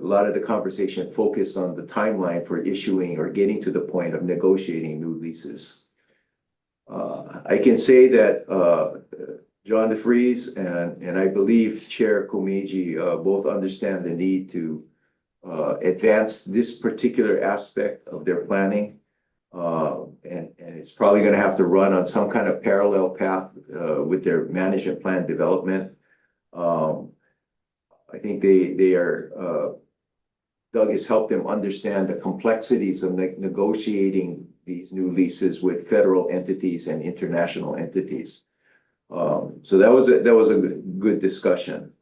lot of the conversation focused on the timeline for issuing or getting to the point of negotiating new leases. I can say that John DeFries and I believe Chair Komeiji both understand the need to advance this particular aspect of their planning. And it's probably going to have to run on some kind of parallel path with their management plan development. I think they are, Doug has helped them understand the complexities of negotiating these new leases with federal entities and international entities. So that was a good discussion.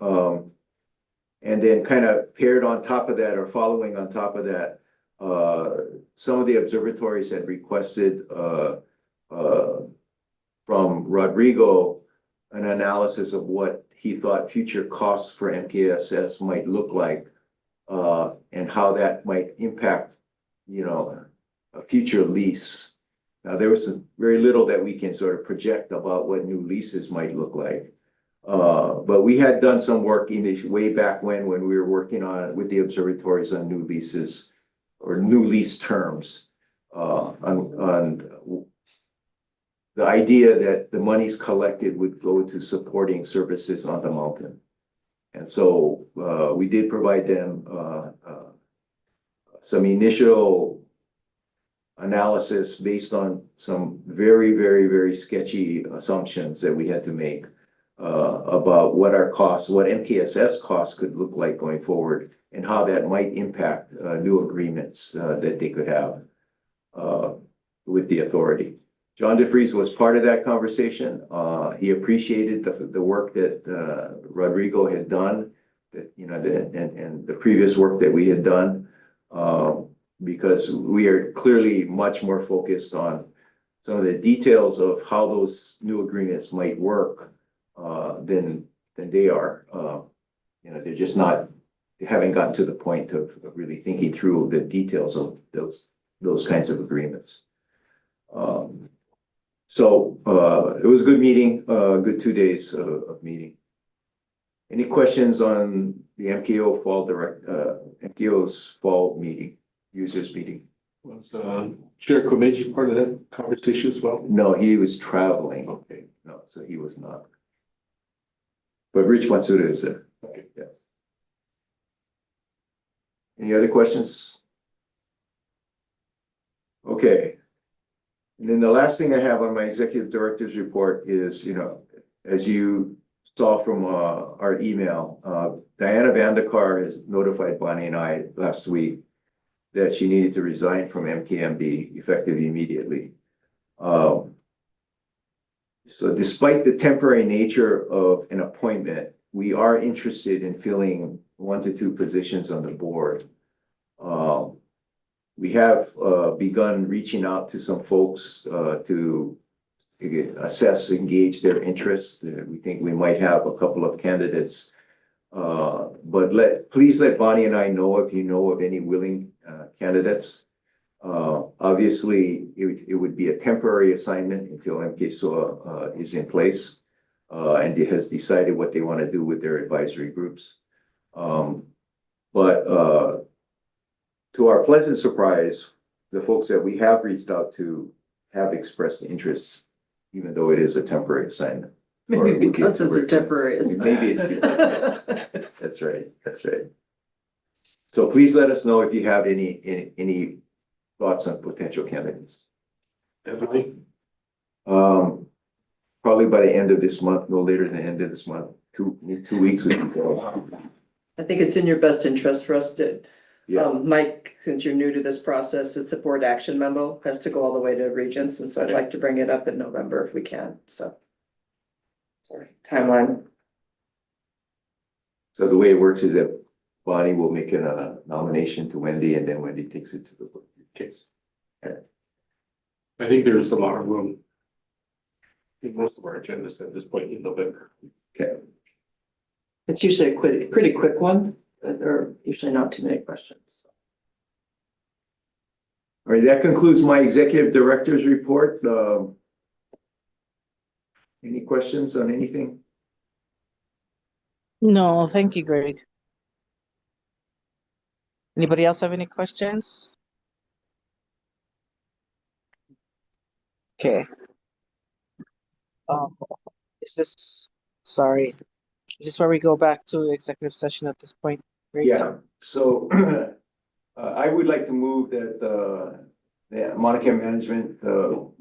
And then kind of paired on top of that or following on top of that, some of the observatories had requested from Rodrigo an analysis of what he thought future costs for MKSS might look like, and how that might impact, you know, a future lease. Now, there was very little that we can sort of project about what new leases might look like. But we had done some work way back when we were working on with the observatories on new leases or new lease terms, on the idea that the monies collected would go to supporting services on the mountain. And so we did provide them some initial analysis based on some very, very, very sketchy assumptions that we had to make about what our costs, what MKSS costs could look like going forward, and how that might impact new agreements that they could have with the authority. John DeFries was part of that conversation. He appreciated the work that Rodrigo had done, that, you know, and the previous work that we had done, because we are clearly much more focused on some of the details of how those new agreements might work than they are. You know, they're just not, they haven't gotten to the point of really thinking through the details of those kinds of agreements. So it was a good meeting, good 2 days of meeting. Any questions on the MKO's fall meeting, users meeting? Was Chair Komeiji part of that conversation as well? No, he was traveling. Okay. No, so he was not. But Rich Matsuda is there. Okay. Yes. Any other questions? Okay. And then the last thing I have on my executive director's report is, you know, as you saw from our email, Diana Vandekar has notified Bonnie and I last week that she needed to resign from MKMB effective immediately. So despite the temporary nature of an appointment, we are interested in filling 1 to 2 positions on the board. We have begun reaching out to some folks to assess, engage their interests. We think we might have a couple of candidates. But please let Bonnie and I know if you know of any willing candidates. Obviously, it would be a temporary assignment until MKSOA is in place and it has decided what they want to do with their advisory groups. But to our pleasant surprise, the folks that we have reached out to have expressed interest, even though it is a temporary assignment. Maybe because it's a temporary assignment. Maybe it's because, that's right, that's right. So please let us know if you have any thoughts on potential candidates. Definitely. Probably by the end of this month, no later than the end of this month, 2 weeks we can go. I think it's in your best interest for us to, Yeah. Mike, since you're new to this process, it's a board action memo, has to go all the way to regents, and so I'd like to bring it up in November if we can, so. Sorry, timeline. So the way it works is that Bonnie will make a nomination to Wendy and then Wendy takes it to the board. Case. I think there's a lot of room in most of our agendas at this point in November. Okay. It's usually a pretty quick one, but there are usually not too many questions. All right, that concludes my executive director's report. Any questions on anything? No, thank you, Greg. Anybody else have any questions? Okay. Is this where we go back to executive session at this point? Greg? Yeah, so I would like to move that the Maunakea Management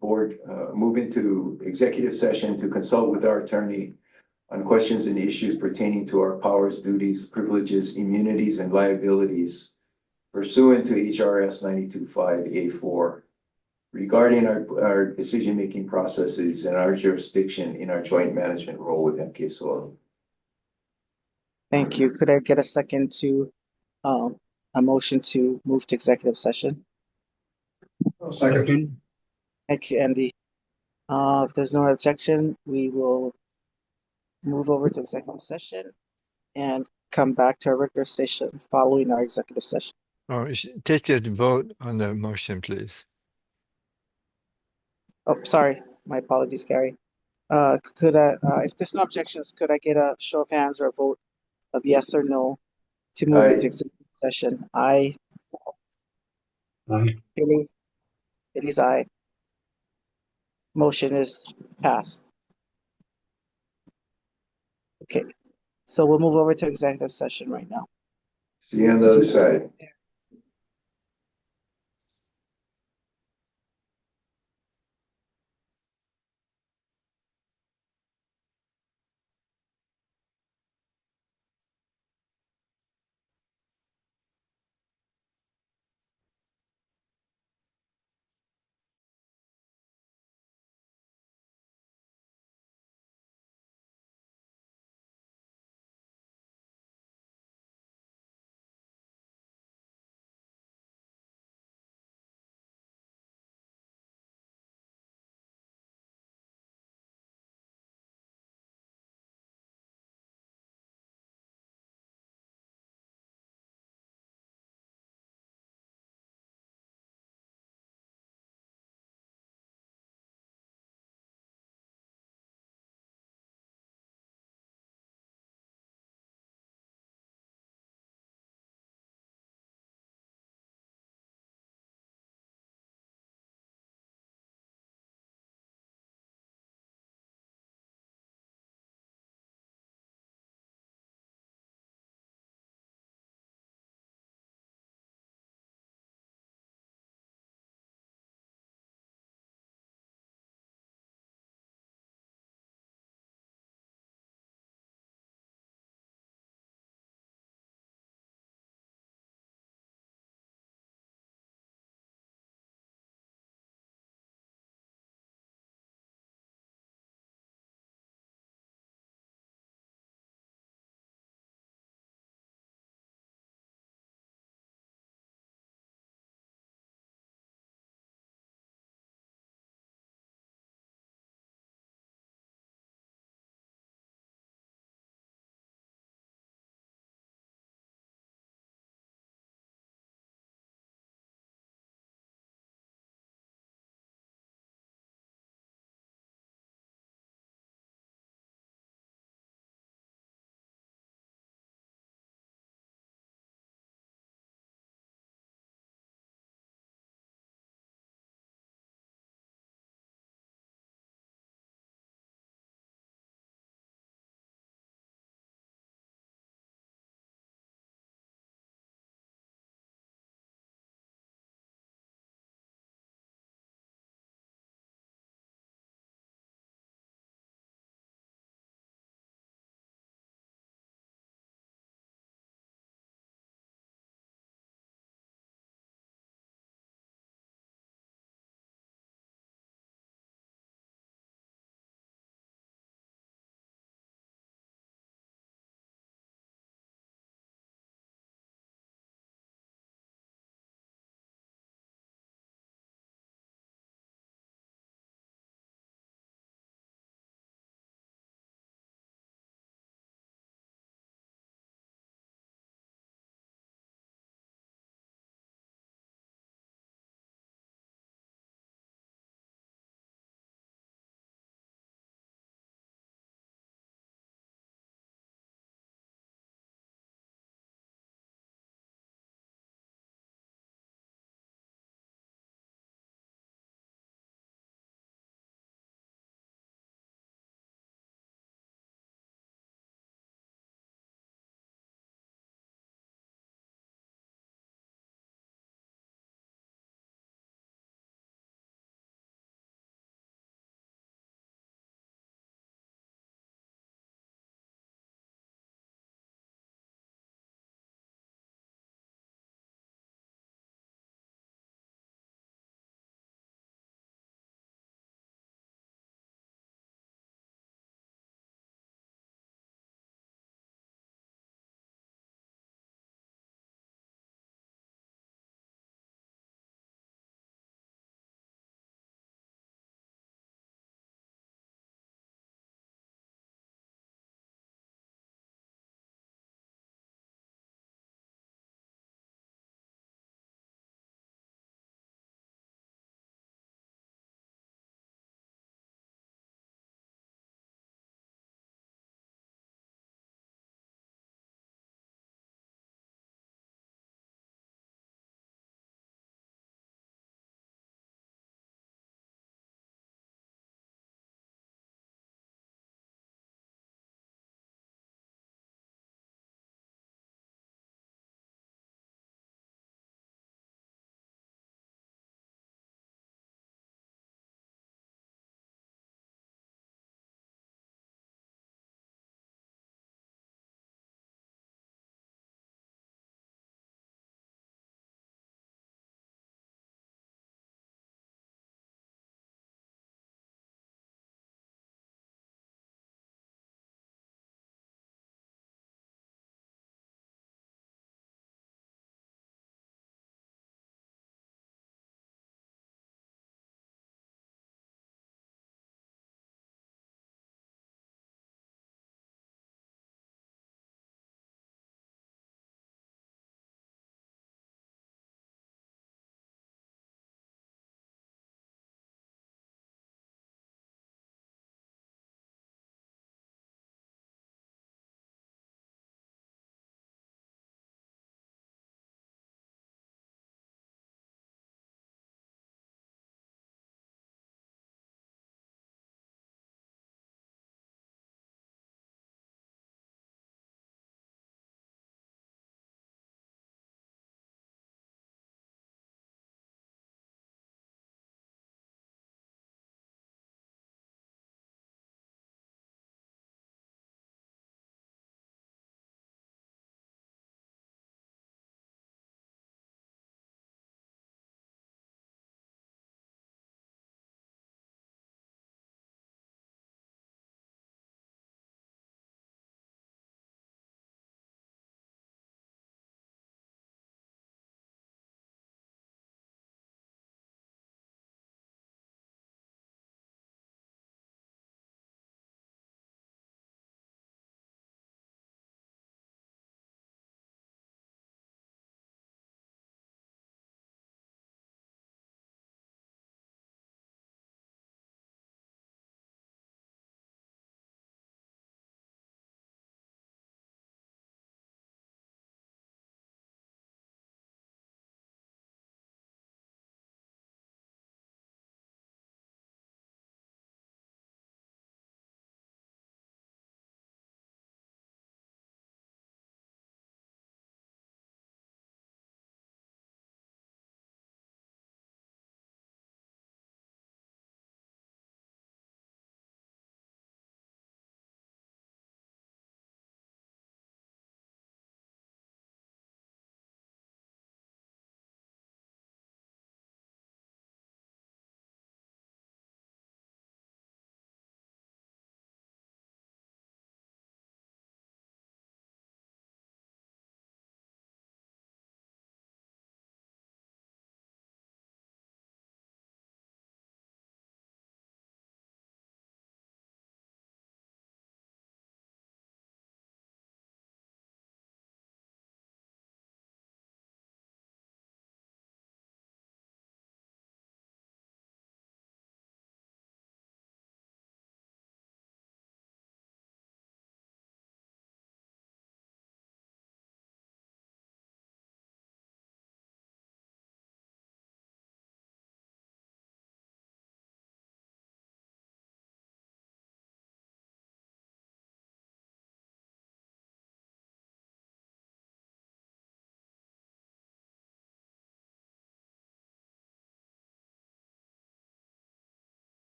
Board move into executive session to consult with our attorney on questions and issues pertaining to our powers, duties, privileges, immunities, and liabilities pursuant to HRS 92.5A4 regarding our decision-making processes and our jurisdiction in our joint management role with MKSOA. Thank you. Could I get a second to, a motion to move to executive session? Second. Thank you, Andy. If there's no objection, we will move over to executive session and come back to our regular session following our executive session. Oh, take a vote on the motion, please. Oh, sorry. My apologies, Gary. If there's no objections, could I get a show of hands or a vote of yes or no to move Aye. into executive session? Aye. Aye. Haley? Haley's aye. Motion is passed. Okay, so we'll move over to executive session right now. See you on the other side.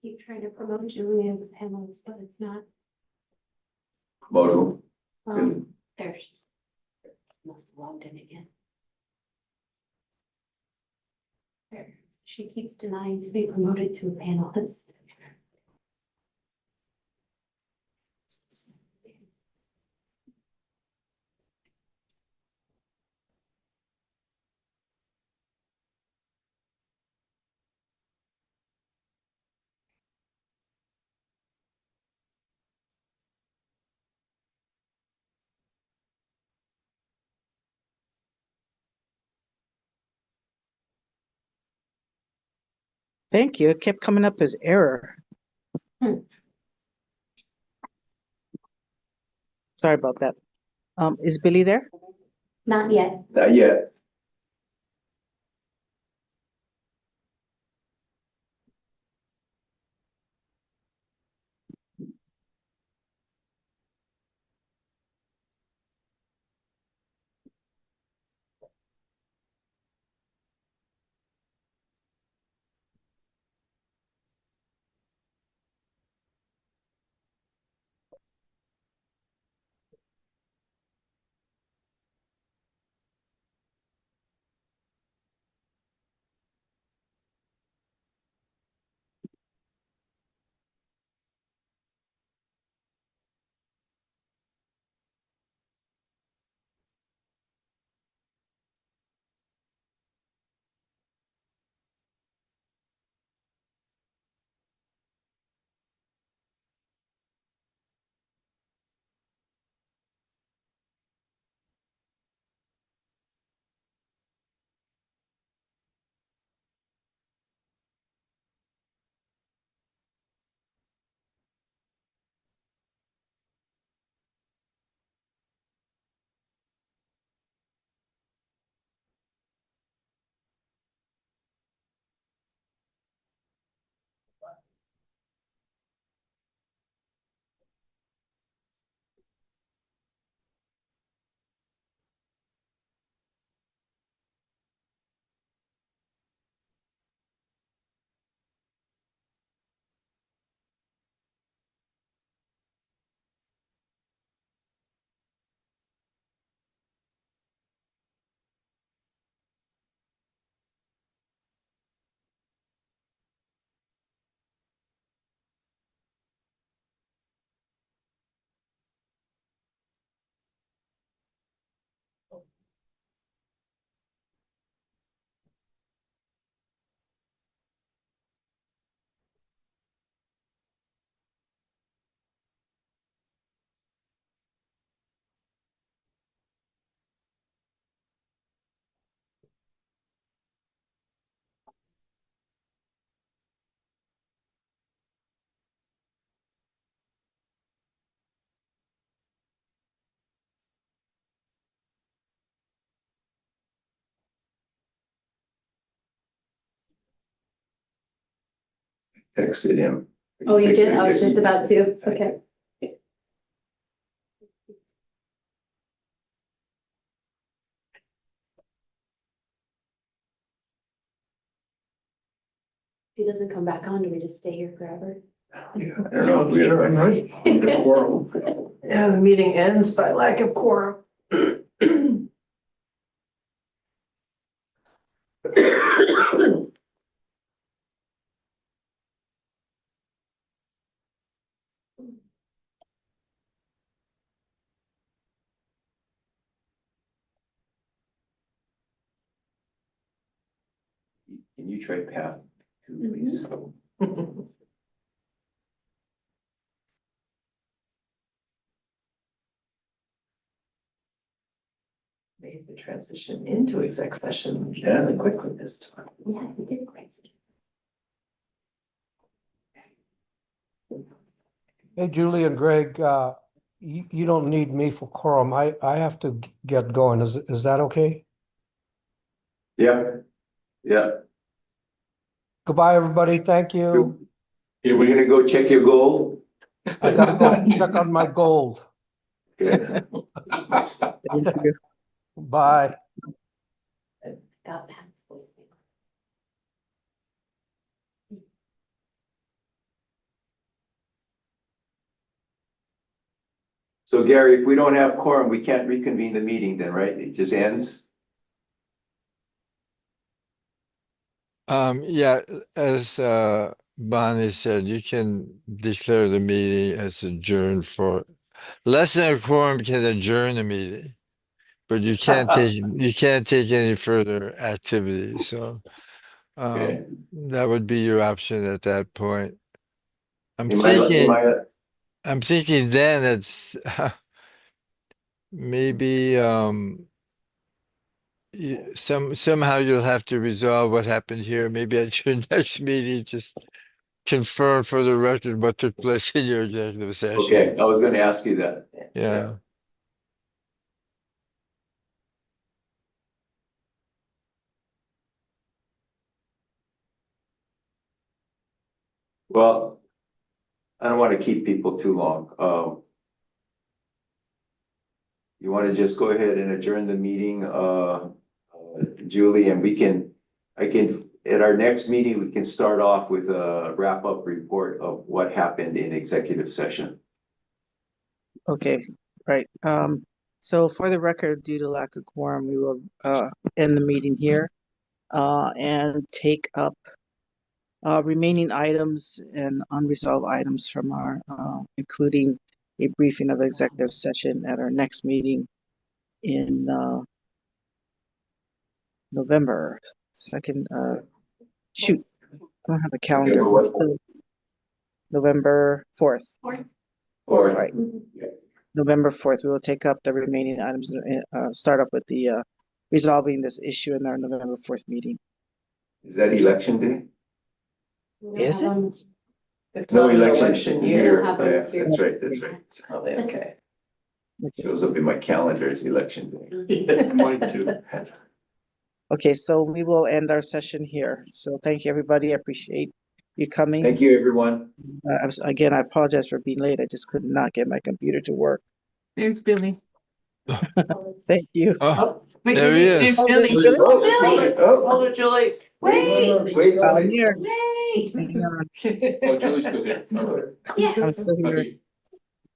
keep trying to promote Julian with panels, but it's not. Model. There she's. Must have logged in again. There, she keeps denying to be promoted to a panelist. Thank you. It kept coming up as error. Sorry about that. Is Billy there? Not yet. Not yet. Texted him. Oh, you did? I was just about to. Okay. If he doesn't come back on, do we just stay here forever? Yeah, I don't know, we are right. The quorum. Yeah, the meeting ends by lack of quorum. Can you try Pat too, please? Made the transition into exec session Yeah. really quickly this time. Yeah, you did great. Hey, Julie and Greg, you don't need me for quorum. I have to get going. Is that okay? Yeah, yeah. Goodbye, everybody. Thank you. We're gonna go check your goal. I gotta go check on my gold. Thank you. Bye. Got Pat's voicemail. So Gary, if we don't have quorum, we can't reconvene the meeting then, right? It just ends? Yeah, as Bonnie said, you can declare the meeting as adjourned for less than a quorum can adjourn a meeting, but you can't take any further activity. So Okay. that would be your option at that point. I'm Am I, thinking then it's maybe somehow you'll have to resolve what happened here. Maybe at your next meeting, just confirm for the record what took place in your executive session. okay, I was gonna ask you that. Yeah. Well, I don't want to keep people too long. You want to just go ahead and adjourn the meeting, Julie, and at our next meeting, we can start off with a wrap-up report of what happened in executive session. Okay, right. So for the record, due to lack of quorum, we will end the meeting here and take up remaining items and unresolved items from our including a briefing of executive session at our next meeting in November 2nd. Shoot, I don't have a calendar. November what? So November 4th. Or, Right. November 4th, we will take up the remaining items, start off with the resolving this issue in our November 4th meeting. is that election day? Is it? It's No not an election election here. year. Yeah, that's right, that's right. Probably okay. Shows up in my calendar as election day. Mine too. Okay, so we will end our session here. So thank you, everybody. I appreciate you coming. Thank you, everyone. Again, I apologize for being late. I just could not get my computer to work. There's Billy. Thank you. Oh, Wait, there he there's is. Billy. Oh, Hold it, Julie. Wait, wait, I'm here. wait. Hang on. Oh, Julie's still here. All right. I'm Yes. still here. Okay.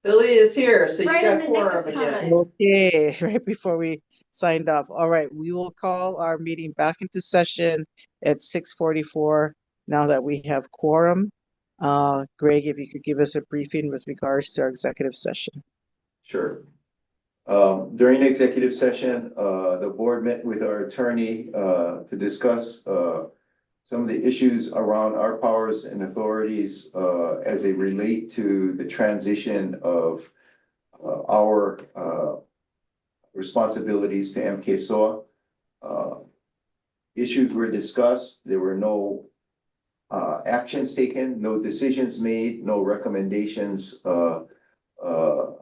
Billy is here, so you Right in got the nick quorum of again. time. Okay, right before we signed off. All right, we will call our meeting back into session at 6:44 now that we have quorum. Greg, if you could give us a briefing with regards to our executive session. sure. During the executive session, the board met with our attorney, to discuss, some of the issues around our powers and authorities, as they relate to the transition of, our, responsibilities to MKSOA. Issues were discussed. There were no, actions taken, no decisions made, no recommendations,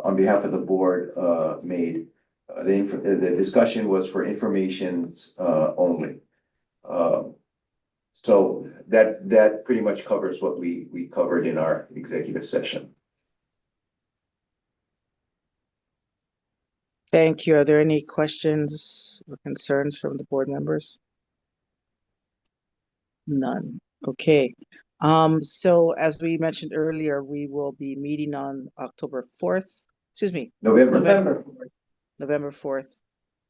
on behalf of the board, made. The discussion was for informations, only. So that pretty much covers what we covered in our executive session. Thank you. Are there any questions or concerns from the board members? None. Okay. So as we mentioned earlier, we will be meeting on October 4th, excuse me, November. November 4th,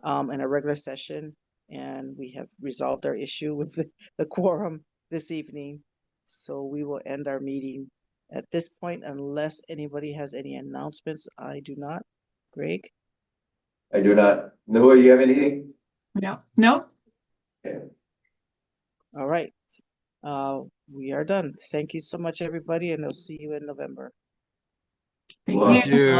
in a regular session. And we have resolved our issue with the quorum this evening. So we will end our meeting at this point unless anybody has any announcements. I do not. Greg? I do not. Noah, you have anything? No, no. Okay. All right. We are done. Thank you so much, everybody, and I'll see you in November. Thank Well, you. you.